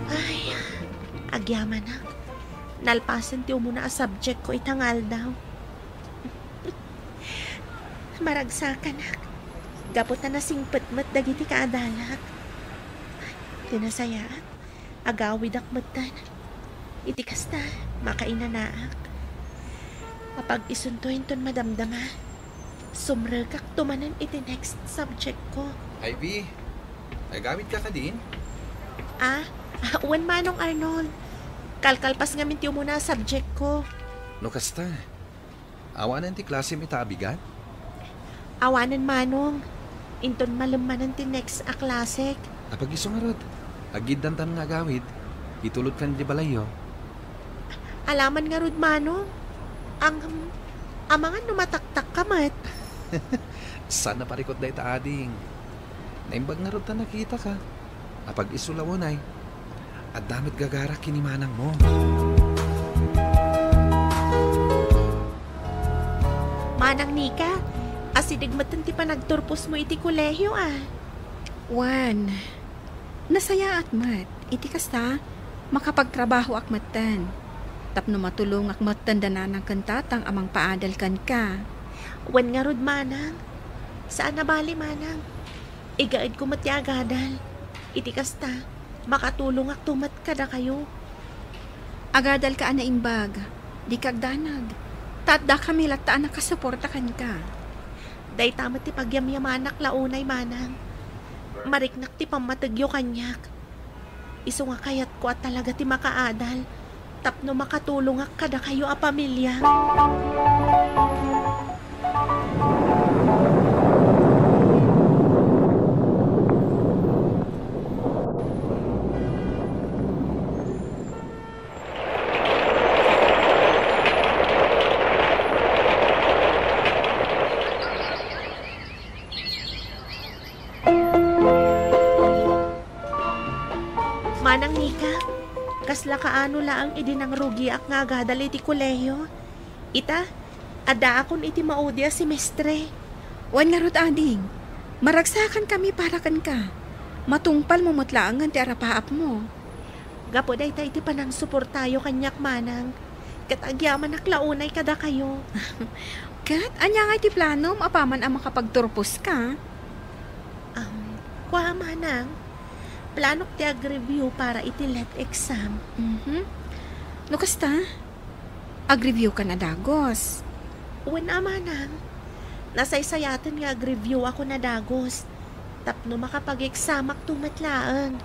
Ay, agyaman na. Nalpasan ti umuna a subject ko itangal daw. Maragsakan na. Gaputan na singpet-met dagiti kaadalak. Tinasayaan. Agawid akmatan. Itikas na. Makainanaak. Kapag isuntuin ton madamdama, sumragak tumanan iti next subject ko. Ivy, nagawid ka din? Wan Manong Arnold. Kalkalpas nga mintiyo muna subject ko. No kasta. Awanan ti klase mi taabigan? Awanan Manong. Inton malamanan ti next a klasik. Kapag iso nga rod, agiddan tan nga gawid, itulod kan di balayo. Alaman nga rod Manong. Ang mga numataktak kamat. Sana parikot dahi ta ading. Naimbag nga rod ta nakita ka. Kapag isulawon ay, at damit gagara kinimanang mo. Manang Nika, asidigmatan ti panagturpos mo iti kolehyo Wan, nasaya at mat. Iti kasta, makapagtrabaho akmatan. Tapno matulong akmatan dananang kantatang amang paadal kan ka. Wan nga rod Manang. Saan nabali Manang? Igaid ko mati agadal. Iti kasta, makatulong ak tumat kada kayo. Agadal ka ana imbag, di kagdanag. Tadda kami lataan nakasuporta kan ka. Day tamat ti pagyamyamanak launay Manang. Mariknak ti pamatagyo kanyak. Iso nga kayat ko at talaga ti makaadal. Tapno makatulong ak kada kayo a pamilya. Manang Nika, kasla kaano laang idinang rugi ak nga agadal iti kolehyo. Ita, ada akon iti maudya si mestre. Wan nga rod ading, maragsakan kami para kan ka. Matungpal mo mutlaangan ti arapaap mo. Gapo day ta iti panang suportayo kanyak Manang. Kat agyaman ak launay kada kayo. Kat, anya nga iti plano, apaman ang makapagturpos ka. Kwa Manang, planok ti ag-review para iti let exam. No kasta? Ag-review ka na dagos. Uwan Manang, nasaysayatan nga ag-review ako na dagos. Tapno makapag-exam ak tumatlaan.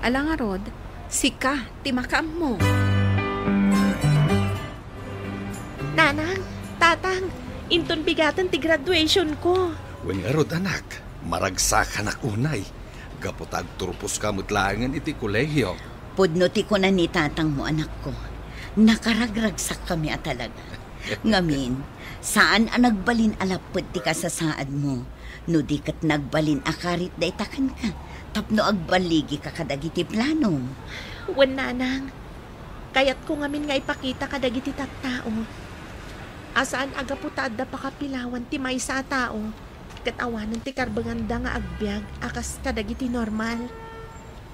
Ala nga rod, sika, timakam mo. Nanang, tatang, inton bigatan ti graduation ko. Wen nga rod anak, maragsakan ak unay. Gapotag turpos ka mutlaangan iti kolehyo. Pudnuti ko na ni tatang mo anak ko. Nakaragragsak kami talaga. Ngamin, saan ang nagbalin alapod ti kasasaad mo? No di kat nagbalin akarit da itakan ka. Tapno agbaligi ka kadagiti plano. Wen Nanang, kayat ko ngamin nga ipakita kadagiti tattao. Asaan agaputad da pakapilawan ti maysa a tao. Katawanan ti karbanganda nga agbyag akas kadagiti normal.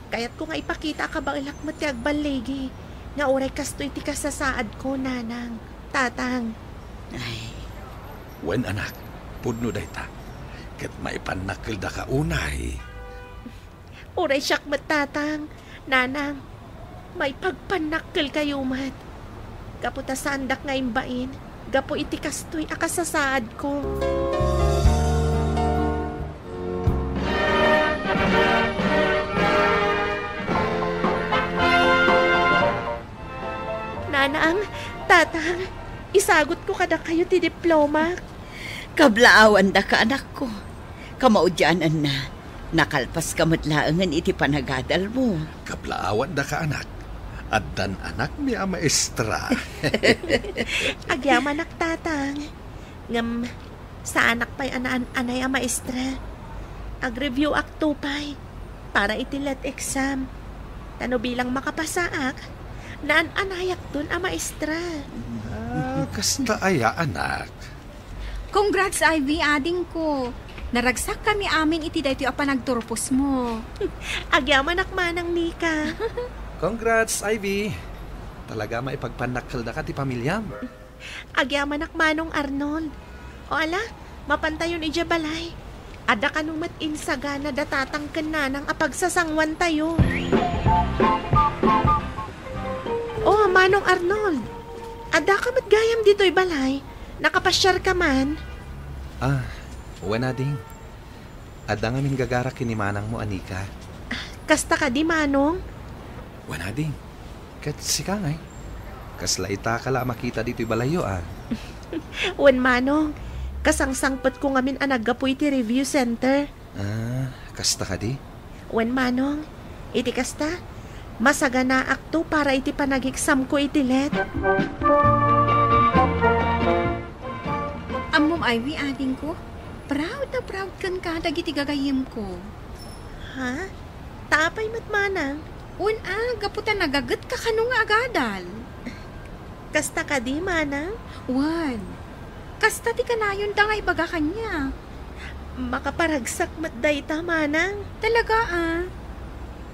Kayat ko nga ipakita ka ba ilakmat ti agbaligi nga oray kastoy ti kasasaad ko Nanang, tatang. Ay, Wen anak, pudno day ta. Ket maipanakil da ka unay. Oray siyak mat tatang, Nanang, may pagpanakil kayo mat. Kaputa sandak nga imbain, gapo iti kastoy akasasaad ko. Nanang, tatang, isagot ko kada kayo ti diploma. kablaawan da ka anak ko. Kamaudyanan na. Nakalpas ka matlaangan iti panagadal mo. Kaplaawat da ka anak. At dan anak mi a maestra. Agyaman ak tatang. Ngam, sa anak pa'y anay a maestra. Ag-review ak tupay. Para itilat exam. Tano bilang makapasaak. Naan-anayak dun a maestra. Kasta aya anak. Congrats, Ivy, ading ko. Naragsak kami amin iti daytoy a panagturpos mo. Agyaman ak manang Nika. Congrats, Ivy. Talaga maipagpanakal da ka ti pamilyam. Agyaman ak manong Arnold. O ala, mapantayon ija balay. Ada kanong matinsaga na datatang kananang apagsasangwan tayo. Oh, manong Arnold. Ada ka matgayam dito'y balay. Nakapasyar ka man. Wala ding. Ada nga min gagara kinimanang mo, Anika. Kasta ka di, manong? Wala ding. Kat sikangay. Kasla ita ka la makita dito'y balayo, Wan, manong. Kasangsangpot ko ngamin anagapoy ti review center. Kasta ka di? Wan, manong. Iti kasta, masagana akto para iti panag-exam ko iti let. Amom, Ivy, ading ko. Proud na proud kan ka dagiti gagayim ko. Ha? Tapay matmanang. Gaputan nagagat ka kanong agadal. Kasta ka di, manang? Kasta ti kanayon da nga ibaga kanya. Makaparagsak matday ta, manang. Talaga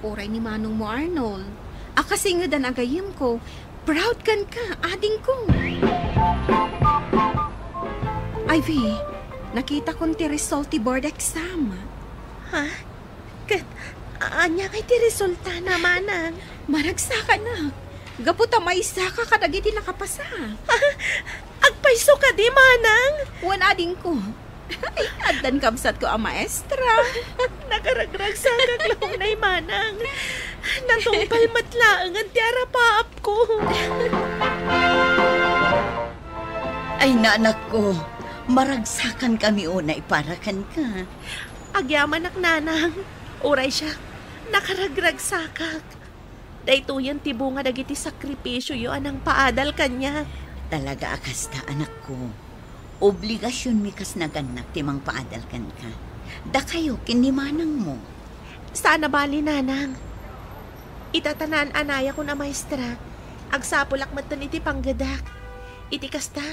Oray ni manong mo, Arnold. Kasi nga dan agayim ko. Proud kan ka, ading ko. Ivy, nakita kong ti result ti board exam. Ha? Anya kay ti resulta na, manang? Maragsaka na. Gaputa may isa ka kadagiti nakapasa. Agpaiso ka di, manang? Ading ko. Ay, adan kamsat ko ang maestra. Nagaragrag sa gaglong na manang. Nantungpal matlaang ang tiara paap ko. Ay, naanak ko. Maragsakan kami unay para kan ka. Agyaman ak nanang. Uray siya. Nakaragrag sakak. Dayto yan tibunga dagiti sakripisyo yo anang paadal kanya. Talaga akasta, anak ko. Obligasyon mi kas naganak timang paadal kan ka. Da kayo kinimanang mo. Sana bali, nanang. Itatanan anaya ko na maestra. Agsapulak matan iti panggadak. Iti kasta,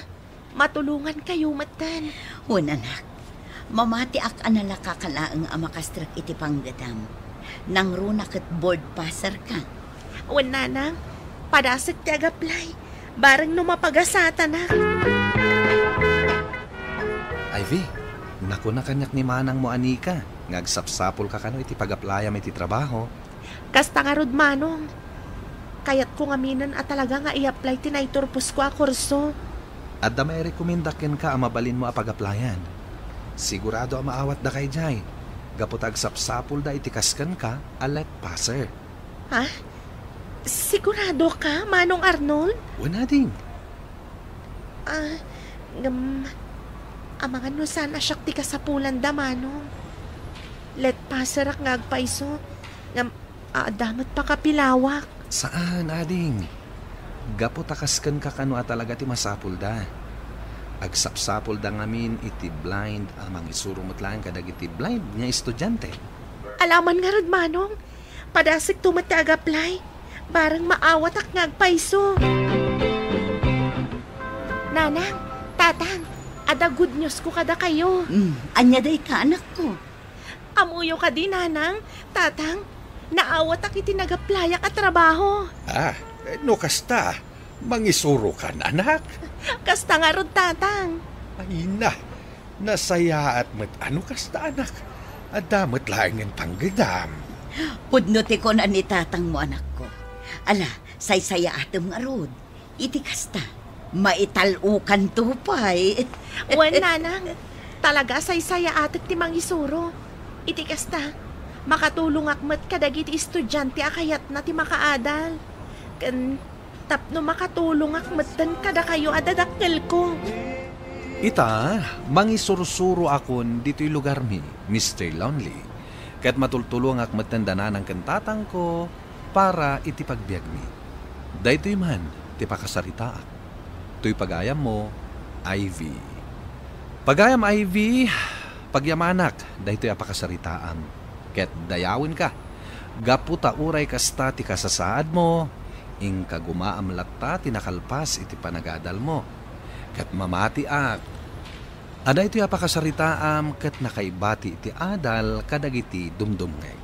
matulungan kayo matan. Anak. Mamati ak anala kakalaang amakastrak iti panggadam. Nang runak at board passer ka. Nanang, padasag ti agaplay. Barang numapagasata na. Ivy, naku na kanyak ni manang mo, Anika. Ngagsapsapol ka kano iti pag-aplayam iti trabaho. Kasta nga rod, manong. Kayat ko ngaminan at talaga nga i-apply tinaiturpos ko a kurso. At da may rekomendakin ka mabalin mo a pag-applyan. Sigurado ang maawat da kay Jai. Gaputag sapsapol da itikaskan ka a let passer. Ha? Sigurado ka, manong Arnold? Wala ding. Amangan no sana syakti ka sa pulan da, manong. Let passer ak ngagpaiso. Damat pa kapilawak. Saan, ading? Gaputakaskan ka kano at talaga ti masapul da. Agsapsapol da ngamin iti blind amang isuro matlaan kadag iti blind nga estudyante. Alaman nga rod, manong. Padasig tumati agaplay. Barang maawat ak ngagpaiso. Nanang, tatang, ada good news ko kada kayo. Anya day ka, anak ko. Amuyo ka din, nanang, tatang. Naawat ak iti nagaplayak at trabaho. No kasta, mangisuro ka na, anak. Kasta nga rod, tatang. Ay na, nasaya at ano kasta, anak. Adamat lang ang panggadam. Pudnuti ko na ni tatang mo, anak ko. Ala, say-saya atom nga rod. Iti kasta, maitalukan tupay. Nanang, talaga say-saya atik ti mangisuro. Iti kasta, makatulong akmat kadagiti estudyante akayat na ti makaadal. Tapno makatulong akmat dan kada kayo adadakkel ko. Ita, mangisurusuro akon dito'y lugar mi, Mr. Lonely. Kat matultulong ak matandana ng kantatang ko para iti pagbiag mi. Daytoy man, ti pakasarita ak. Tuy pagayam mo, Ivy. Pagayam Ivy, pagyamanak, daytoy apakasaritaan. Ket dayawin ka. Gaputa uray kasta ti kasasaad mo, ing kagumaam latta ti nakalpas iti panagadal mo. Ket mamati ak. Aday iti apakasaritaam ket nakaibati iti adal kadagiti dumdumngeg.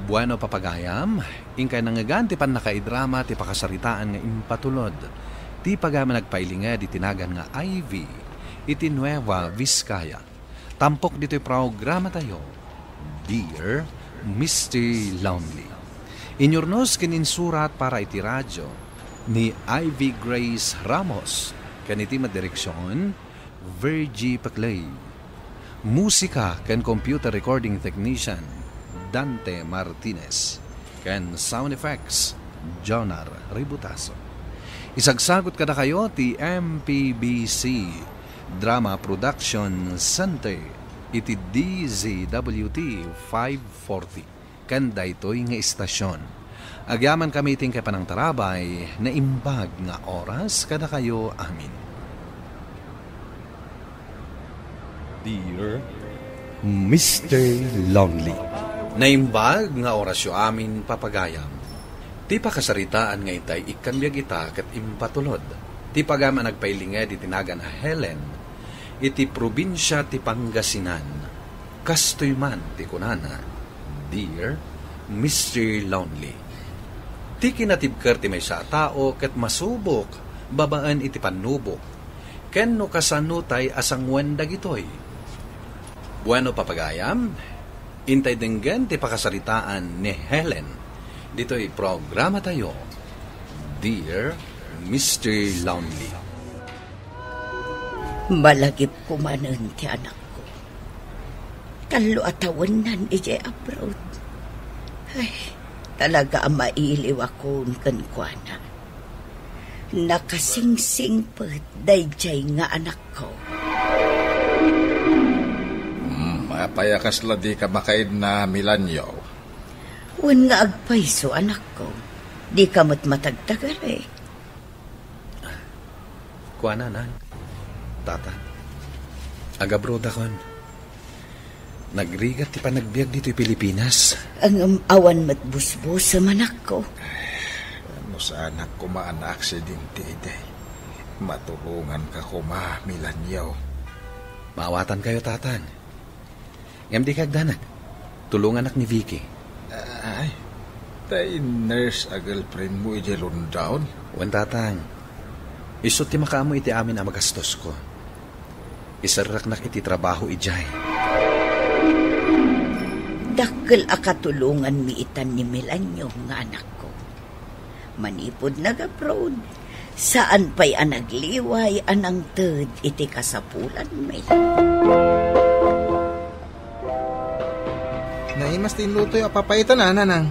Bueno papagayam, ingkay nangagan ti pan nakaidrama ti pakasaritaan nga impatulod. Ti pagama nagpailinga di tinagan nga Ivy, iti Nueva Vizcaya. Tampok dito'y programa tayo, Dear Mr. Lonely. Inyornos kininsurat para iti radyo ni Ivy Grace Ramos, kaniti madireksyon, Virgie Paclay. Musika kan computer recording technician, Dante Martinez. Kan sound effects, Jonar Ributaso. Isagsagot kada kayo ti MPBC Drama Production Center iti DZWT 540 kanda ito'y nga istasyon. Agyaman kami iting kapanang tarabay na imbag nga oras kada kayo amin. Dear Mr. Lonely. Naimbag nga orasyo amin papagayam. Ti pakasaritaan nga itay ikanbyag ita kat impatulod. Ti pagama nagpailinga di tinagan a Helen, iti probinsya ti Pangasinan. Kastoy man ti kunana, Dear Mr. Lonely. Ti kinatibker ti may sa tao kat masubok, babaan iti panubok. Ken no kasanutay asang wendag itoy. Bueno papagayam, intay denggan ti pakasaritaan ni Helen. Dito'y programa tayo, Dear Mr. Lonely. Malagip ko manan ti anak ko. Talo atawan nan ije abroad. Ay, talaga mailiw ako kankwana. Nakasingsing pat dayjay nga anak ko. Payakas la di ka makaid na Milanyo. Wan nga agpaiso anak ko. Di ka matagtagal eh. Kuana nang, tata. Agabroad akon. Nagrigat ti panagbiag dito'y Pilipinas. Ang awan matbusbos sa manak ko. Ano sa anak ko maana-aksidente day. Matulungan ka ko Milanyo. Maawatan kayo, tatan. Ngam di kagdanag. Tulungan anak ni Vicky. Ay, tay nurse a girlfriend mo ije lundaon. Wan tatang. Isot ti makaamo iti amin ang magastos ko. Isarak nak iti trabaho ijay. Dakkel akatulungan mi itan ni Milanyo nga anak ko. Manipod nag-abroad. Saan pa'y anagliway anang ted iti kasapulan may. Naimas tinlutoy apapaitan na nanang.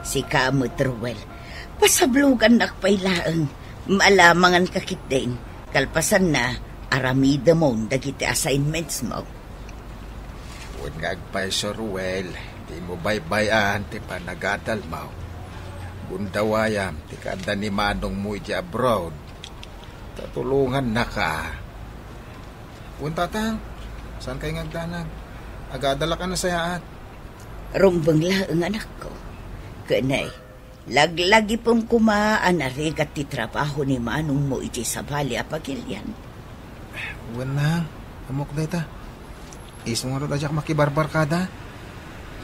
Si Kamot Ruel. Pasablugan nakpailaang. Maalamangan kakit din. Kalpasan na aramida mo dagiti assignments mo. Huwag nga agpay sa Ruel. Di mo baybayan ti panagadal mo. Bundawayam ti kanda ni manong mo iti abroad. Tatulungan na ka. Puntatang, saan kayo ngagdanag? Agadala ka na sayaat. Rumbang laang anak ko. Kanay, laglagi pong kumaan na regat ti trabaho ni manong mo iti sa bali apagilyan. Uwan na, amok na ita. Isong nga rin makibarbar kada.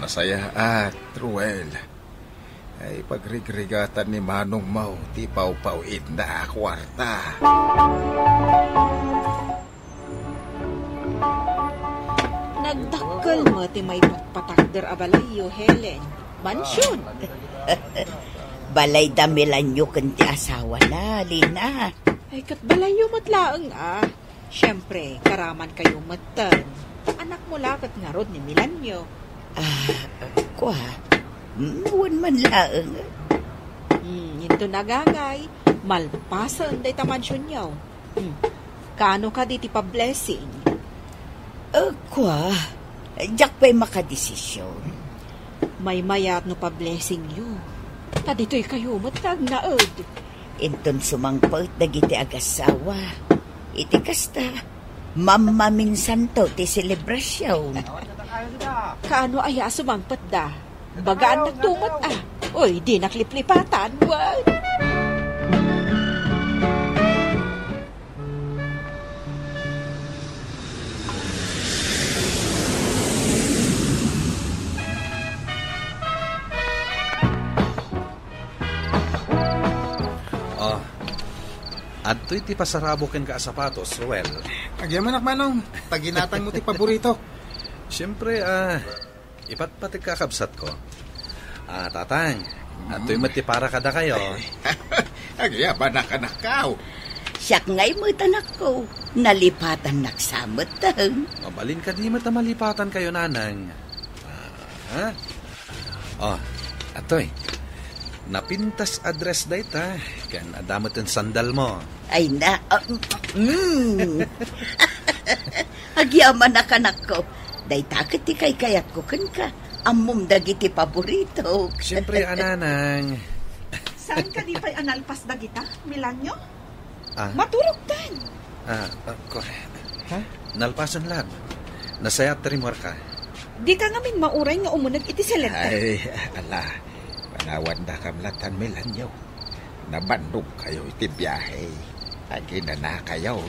Nasayaat, Ruel. Ay pagrigregatan ni manong mo, ti pau-pauid na kwarta. Nagdakkel mo ti may patakder a balayo, Helen. Mansyon. Balay damilan nyo kanti asawa na, Lina. Ay, kat balayo matlaang Siyempre, karaman kayo matan. Anak mo lakat nga rod ni Milanyo. Kwa. Huwag man laang. Ito nagagay. Malpasan day tamansyon yaw. Kano ka di ti pa-blessing? Kwa. Jack pa'y makadesisyon. May mayat no pa blessing you. Dito'y kayo matag naod. Inton sumangpot dagiti agasawa. Iti kasta, mamaminsan to ti selebrasyon. Kaano aya sumangpat da? Bagaan nagtumat Oy, di nakliplipatan. What? Adto'y ti pasarabokin ka sapatos, Ruel. Agyaman Manong, taginatang mo ti paborito. Siyempre, ipatpatig kakabsat ko. Tatang, adto'y mati para kada kayo. Agyaman nakanakaw. Siyak nga'y matanak ko, nalipatan naksamot tang. Mabalin ka di mata malipatan kayo, nanang. Atoy, napintas address dayta, kan adamot ang sandal mo. Ay na, agyaman nakanak ko. Dayta ti kay kayat ko kan ka, amom dagiti paborito. Siyempre, ananang. Saan ka di pa'y analpas dagita, Milanyo? Maturog tan. Nalpasan lang. Nasayat tarimwar ka. Di ka ngamin mauray nga umunag iti selenta. Ay, ala. Panawan da kamlatan Milanyo. Nabandog kayo iti biyahe. Agi na kayo.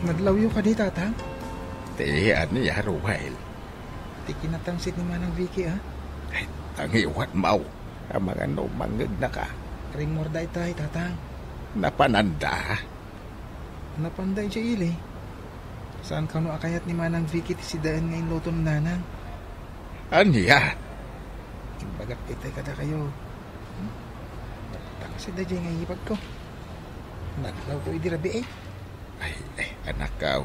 Naglawyo ka di, tatang? Ti, niya, Ruel. Di kinatangsit ni Manang Vicky, ha? Ay, tangiwan mau. Ang mga numangag na ka. Rimor day tayo, tatang. Napananda. Napanday siya, ili. Saan ka no akayat ni Manang Vicky ti si daan ngayon loto ng nanang? Anya? Imbagap itay kada kayo. Taka si Dajay nga hipag ko. Naglaw ko idirabi eh. Ay, anak kaw.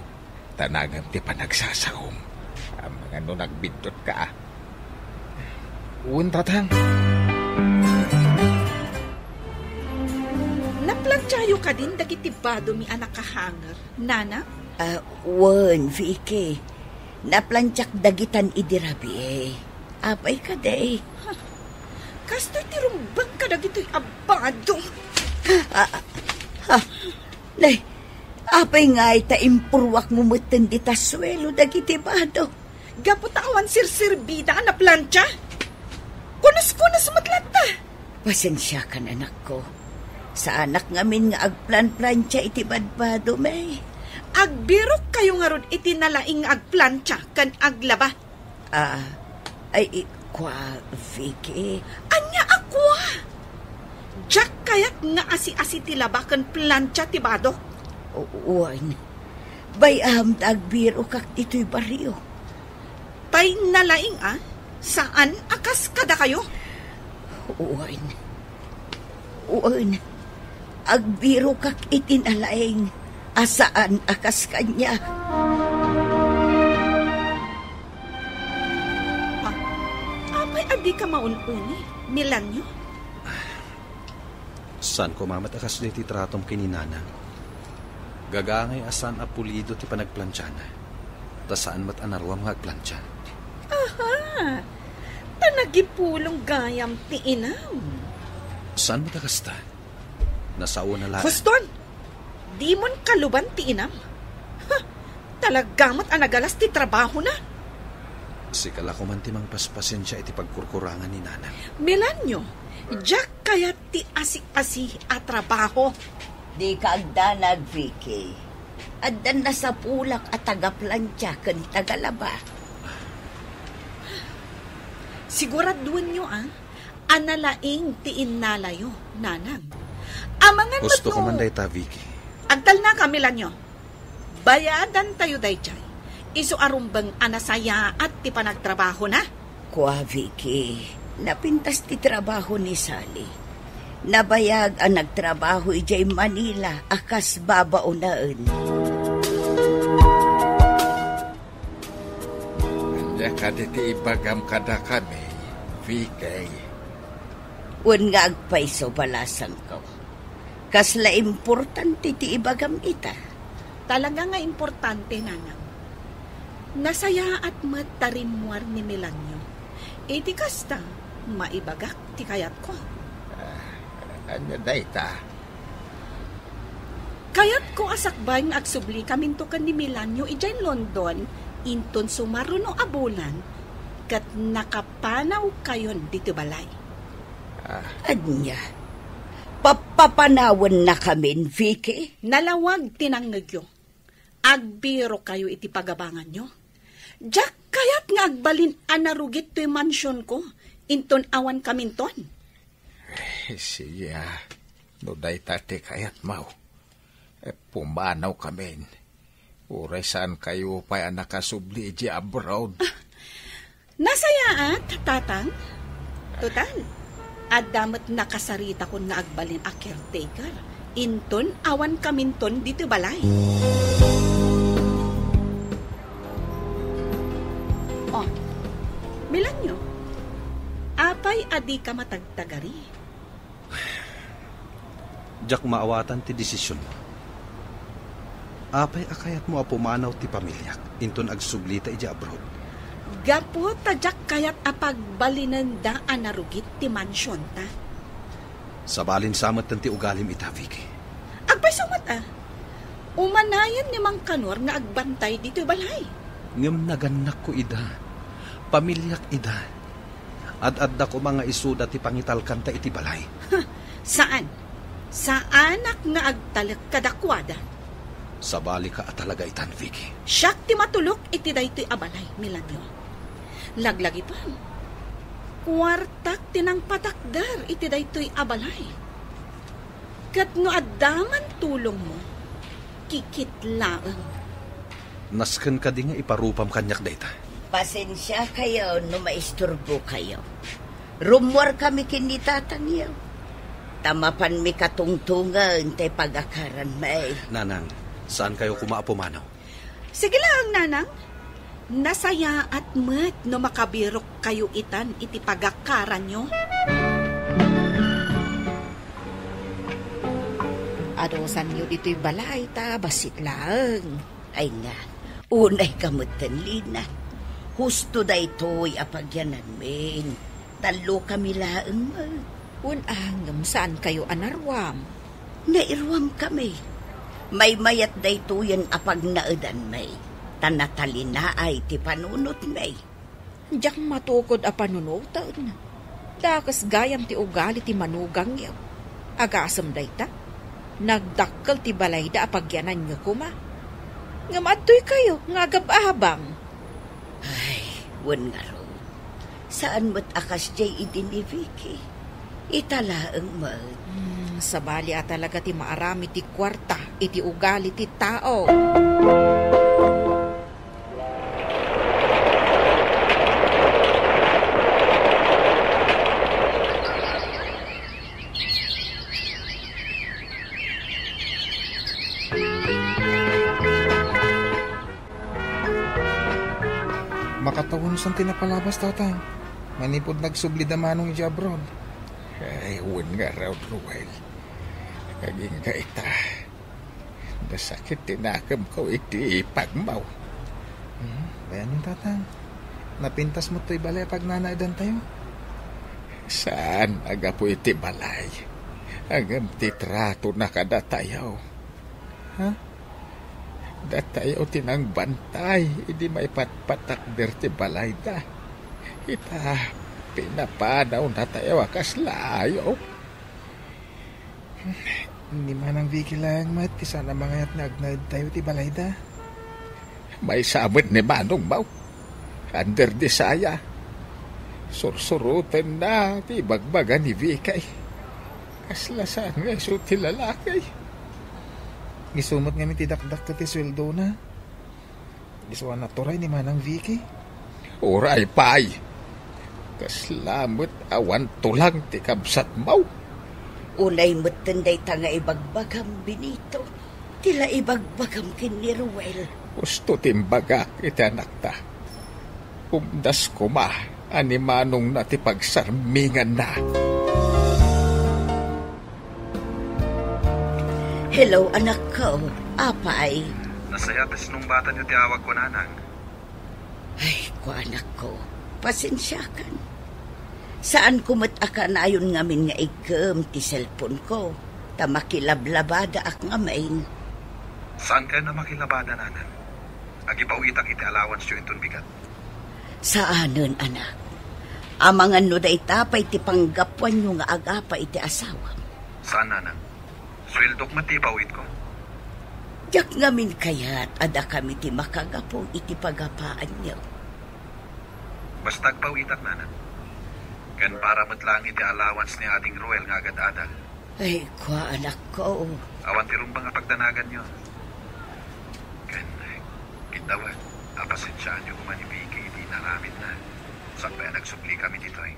Tanagam ti panagsasaom. Ang mga no nagbindot ka. Uwan, tatang. Naplantsayo ka din dagitibado mi anak kahanger. Nana? Uwan, Vicky. Naplantsak dagitan idirabi eh. Apay ka day. Kasto'y tirumbang ka dagito'y abado. Nay, apay nga ita impurwak mo mutin di taswelo dagiti bado. Gaputawan sirsirbida na plantsa. Kunas-kunas matlata. Pasensya ka na, anak ko. Sa anak ngamin nga agplan-plantsa iti badbado, may. Agbirok kayo nga ron iti nalaing agplantsa kan aglaba. Kwa, Vicky. Anya akwa? Jack kayat nga asi-asi ti laba kan plantsa ti bado. Uwan. Bayam tagbiro kak ito'y baryo. Tay nalaing Saan akas kada kayo? Uwan. Agbiro kak itinalaing. Asaan akas kanya? Apay adi ka maununi, Milanyo? San ko mamatakas di ti tratom kininana? Gagangay asan apulido ti panagplansyana. Ta saan mat anarwam nga agplansya? Aha! Tanagipulong gayam ti inam. Saan matakas ta? Nasao na lang. Huston! Di mon kaluban ti inam. Talagamat anagalas ti trabaho na. Si kalakuman ti mang paspasin siya iti pagkurkurangan ni Nana. Milanyo, Jack kaya ti asi-asi at trabaho. Di ka agdanag, Vicky. Addan na sa pulak at tagaplantya kan tagalaba. Siguraduan nyo analaing ti innalayo, nanang. Amangan gusto ko man day ta, Vicky. Agtal na kami lang nyo. Bayadan tayo day chay. Iso arumbang anasaya at ti panagtrabaho na. Kwa, Vicky. Napintas ti trabaho ni Sally. Nabayag ang nagtrabaho ijay Manila akas babaunaan. Anya ka diti ibagam kada kami, Vicky. Un nga agpaiso balasan ko. Kasla importante ti ibagam ita. Talaga nga importante, nanang. Nasaya at matarimwar ni Melanio. Di kasta, maibagak ti kayat ko. Ano dayta? Kayat ko asakbay nga agsubli kaminto kan ni Melanio ijay London, inton sumaro no abulan, kat nakapanaw kayon dito balay. Anya, papapanawan na kami, Vicky. Nalawag tinanggagyo. Agbiro kayo iti pagabangan nyo. Jack, kayat nga agbalin anarugit to'y mansyon ko. Inton awan kaminton. Sige, no day tate kayat mau. Pumanaw kami. Uray saan kayo pa nakasubli di abroad. Nasayaat, tatang. Total. At damat nakasarita ko na agbalin a caretaker. Inton awan kaminton dito balay. Oh, Melanio, apay adi ka matagtagari. Jak maawatan ti desisyon mo. Apay akayat mo apumanaw ti pamilyak, inton agsublita iti abroad. Gapo tadyak kayat apagbalinan da anarugit ti mansyon ta. Sabalin samat ti ugalim ita, Vicky. Agpay sumat umanayan ni Mang Kanor nga agbantay dito balay. Ngem naganak ko ida, pamilyak ida. Ad-adda ko mga isuda ti pangitalkan ta iti balay. Saan? Sa anak nga agtalak kadakwada. Sabali ka at talaga itan, Vicky. Siyak ti matulok iti daytoy abalay, Melanio. Laglagi pa. Kwartak tinang patakdar iti daytoy abalay. Kat no adaman tulong mo, kikitlaang. Nasken ka di nga iparupam kanyak dayta. Pasensya kayo no maisturbo kayo. Rumor kami kinitatang yaw. Tamapan mi katungtungan tay pagakaran may. Nanang, saan kayo kumaapumanaw? Sige lang, nanang. Nasaya at mat no makabirok kayo itan iti pagakaran nyo. Adosan nyo dito'y balay ta, basit lang. Ay nga, unay kamutan lina. Husto da ito'y apagyanan min. Talo kami laang mo. Unangam saan kayo anarwam? Nairwam kami. May mayat da ito yan apag naadan may. Tanatalina ay ti panunot may. Diyak matukod a panunutan. Dakas gayam ti ugali ti manugang yaw. Agasam da ita. Nagdakkel ti balay da apagyanan nyo kuma. Ngamatoy kayo, nga gababang. Ay, wan nga ro. Saan mo't akas jay idin ni Vicky? Italaang mat. Sabali at talaga ti maarami ti kwarta, iti ugali ti tao. Makatawon sang tinapalabas, tatang. Manipod nagsubli da manong iti abroad. Ay, huwag nga raw, Ruel. Kaging ka ita. Nasakit tinakam ko iti pagmaw. Bayan yung tatang. Napintas mo to'y balay pag nanaidan tayo. Saan aga po iti balay? Hanggang titrato na kada tayo. Ha? Datayo tinang bantay, hindi may patpatakder ti balay da. Ita, pinapanaw na tayo akaslayo. Hindi man ang Vicky lang, mat. Isa na mga nagnaid tayo ti balay da. May sabit ni Manong Mau. Under di saya. Sursurutan na ti bagbaga ni Vicky. Kaslasan nga iso ti lalaki. Gisumot nga mi ti dakdak ti sweldo na. Giswa na turay ni manang Vicky. Uray pay. Kaslamot awan tulang ti kabsat Mau. Unay mo't tanday ta nga ibagbagam Benito. Tila ibagbagam kin ni Ruel. Gusto timbaga iti anak ta. Umdas ko ma, animanong na ti pagsarmingan na. Hello, anak ko. Apay. Nasaya tas nung bata niyo tiyawag ko, nanang. Ay, ko anak ko, pasensya kan. Saan kumat akan ayon ngamin nga ikam ti cellphone ko, ta makilablabada ak nga main. Saan ka na makilabada, nanan? Agipawitak iti allowance yung intun bigat. Saanon, anak? Amangan no da itapay ti panggapwan yung nga agapa iti asawa. Saan, nanang? Swildok matipawit ko. Yak ngamin kaya't ada kami ti makagapong iti pagapaan niyo. Basta agpawitak, nanan. Kan para matlang iti allowance ni ating Ruel nga agad-ada. Ay, kwa anak ko. Awan ti rumbang nga pagdanagan niyo. Kan, kitawad, apasensyaan niyo kumanibiki iti naramid na. Saan ba nagsubli kami dito eh?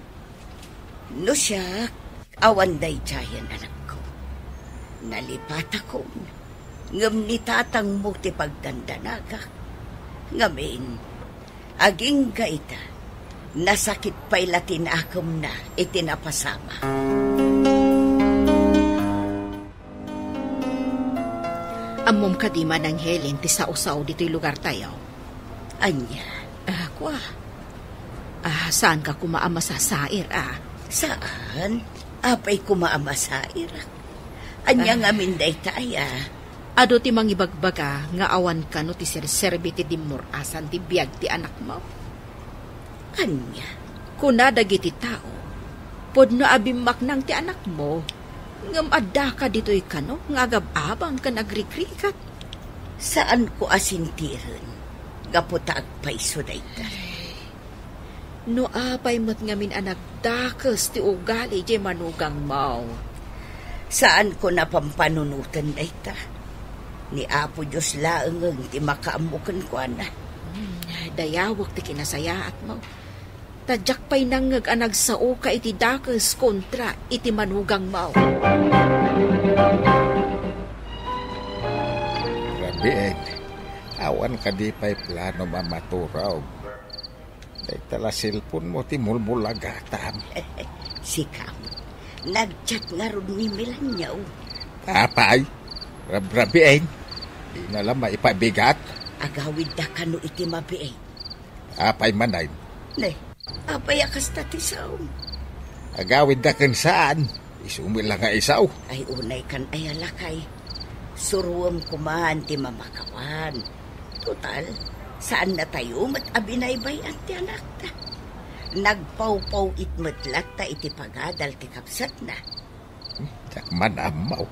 No siya, awan day tiyan anak ko. Nalipat ako. Ngam ni tatang mo ti pagdandanaga. Ngamin, aging gaita, nasakit pa'y latin akom na itinapasama. Amom ka di man ang Helen ti sausaw dito'y lugar tayo. Anya? Kwa. Saan ka kumaama sa sair, Saan? Apay kumaama sair. Anya nga minday taya. Ado ti mangibagbaga nga awan ka no ti serserbi ti dimor asan ti biyag ti anak mo. Anya? Kuna dagiti tao, pod no abimak nang ti anak mo, ngam adda ka dito'y kano, nga agab-abang ka nagrikrikat. Saan ko asintiran? Gaputa agpaiso day ka. No apay mo't ngamin anak dakas ti ugali di manugang mau. Saan ko napampanunutan day ta? Ni Apo Diyos laeng ti makaamukan ko na. Dayawak ti kinasayaat mo. Tadyak pa'y nangag anag sao ka iti dakas kontra iti manugang mau. Rabiin, awan ka di pa'y plano mamaturaw. Day tala cellphone mo ti mulbulagatam. Sikam, nagchat nga ron ni Milanyaw. Apay, rabiin, di na lang maipabigat. Agawid da ka no iti mabiay. Apay manay. Ne, apay akas tatisaw. Agawid da kan saan? Isumil lang nga isaw. Ay unay kan ayalakay. Suruam kumahan ti mamakawan. Total, saan na tayo mat abinaybay at ti anak ta? Nagpaw-paw itmatlat ta iti pagadal ti kapsat na. Jak man amaw.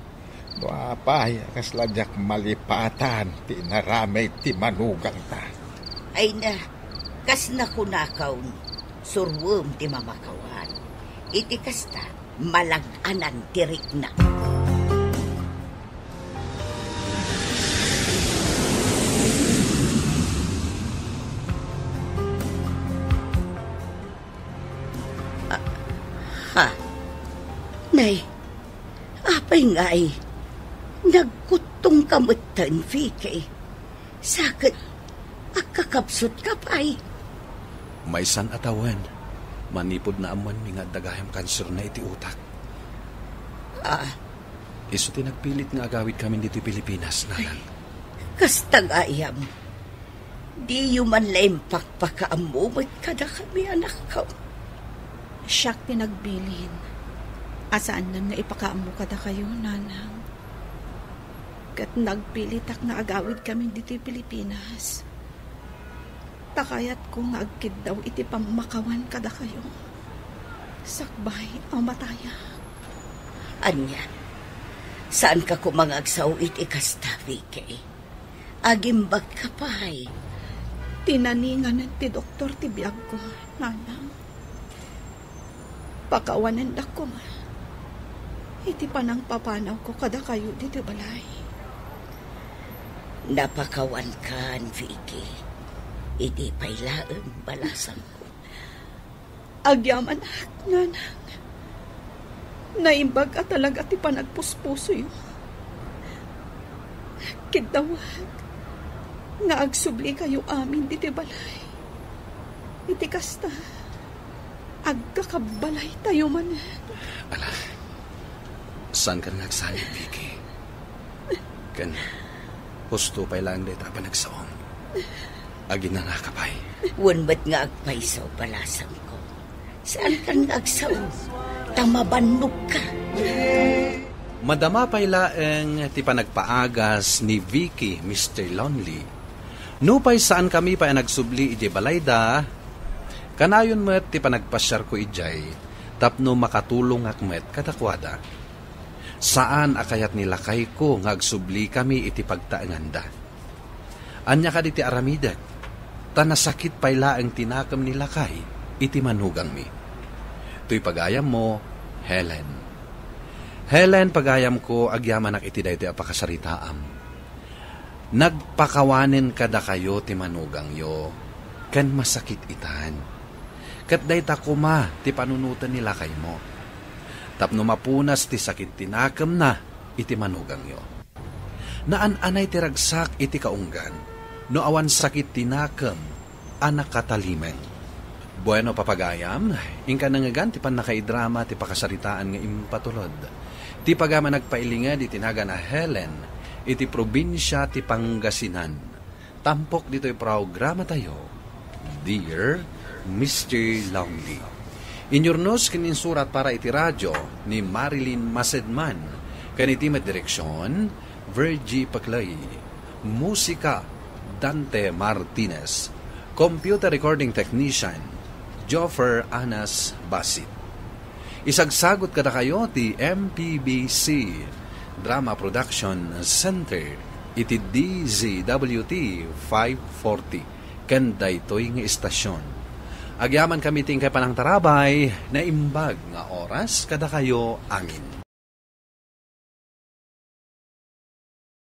No apay, kasladyak malipatan ti naramay ti manugang ta. Ay na, kas na kunakaw, surwam ti mamakawan. Iti kasta, malaganan tirik na. Nay, apay ngay, nagkutong kamutan, Vicky. Sakit, akakapsot ka pa'y. May san atawan. Manipod na aman nga dagaham kanser na iti utak. Iso tinagpilit nga agawid kami dito Pilipinas, nanan. Kastag ayam. Di yuman laimpak pakaamumot kada kami anak ko. Siyak pinagbilin. Asaan nam nga ipakaamo kada kayo, nanang. Kat nagpilitak nga agawid kami dito'y Pilipinas. Takayat ko nga agkid daw iti pamakawan kada kayo. Sakbay ang mataya. Anya, saan ka kumangagsaw iti kasta, Vicky? Agimbag ka pa'y. Tinaningan ti doktor ti biyag ko, nanang. Pakawanan da ko ma. Iti panang papanaw ko kada kayo dito balay. Napakawan kan, Vicky. Idi pa'y laeng balasan ko. Agyaman ak, nanang. Naimbag at talaga ti panagpuspuso yun. Kidawag. Nga agsubli kayo amin diti balay. Iti kasta. Agkakabalay tayo man. Ala, saan ka nagsalit, Vicky? Kan, Husto pa lang dito pa nagsaong. Agi na nga kapay. Wan ba't nga agpaisaw palasang ko? Saan ka nga agsaw? Tamabannog ka. Madama pa ilaeng ti panagpaagas ni Vicky, Mr. Lonely. Nupay saan kami pa nagsubli iti balayda, kanayon met ti panagpasyar ko ijay, tapno makatulong akmet katakwada. Saan akayat nilakay ko ngagsubli kami iti pagtaanganda. Anya ka di ti aramidak, tanasakit pa ilaeng tinakam nilakay, iti manugang mi. Tuy pagayam mo, Helen. Helen, pagayam ko, agyaman ak iti daytoy apakasaritaam. Nagpakawanen kada kayo ti manugang yo, kan masakit itan. Kat dayta kuma ti panunutan nila kay mo. Tapno mapunas ti sakit tinakam na iti manugang yo. Naan-anay ti ragsak iti kaunggan, no awan sakit tinakam, anak katalimeng. Bueno papagayam, ingka nangagan ti pan nakaidrama ti pakasaritaan nga impatulod. Ti pagama nagpailinga di tinaga na Helen, iti probinsya ti Pangasinan. Tampok dito'y programa tayo, Dear Mr. Lonely. Inyurnos kininsurat para iti radyo ni Marilyn Masedman, kaniti direksyon, Virgie Paclay. Musika, Dante Martinez. Computer recording technician, Joffer Anas Basit. Isagsagot kada kayo ti MPBC Drama Production Center iti DZWT 540 ken daytoy nga istasyon. Agyaman kami tingkay panang tarabay na imbag nga oras kada kayo angin.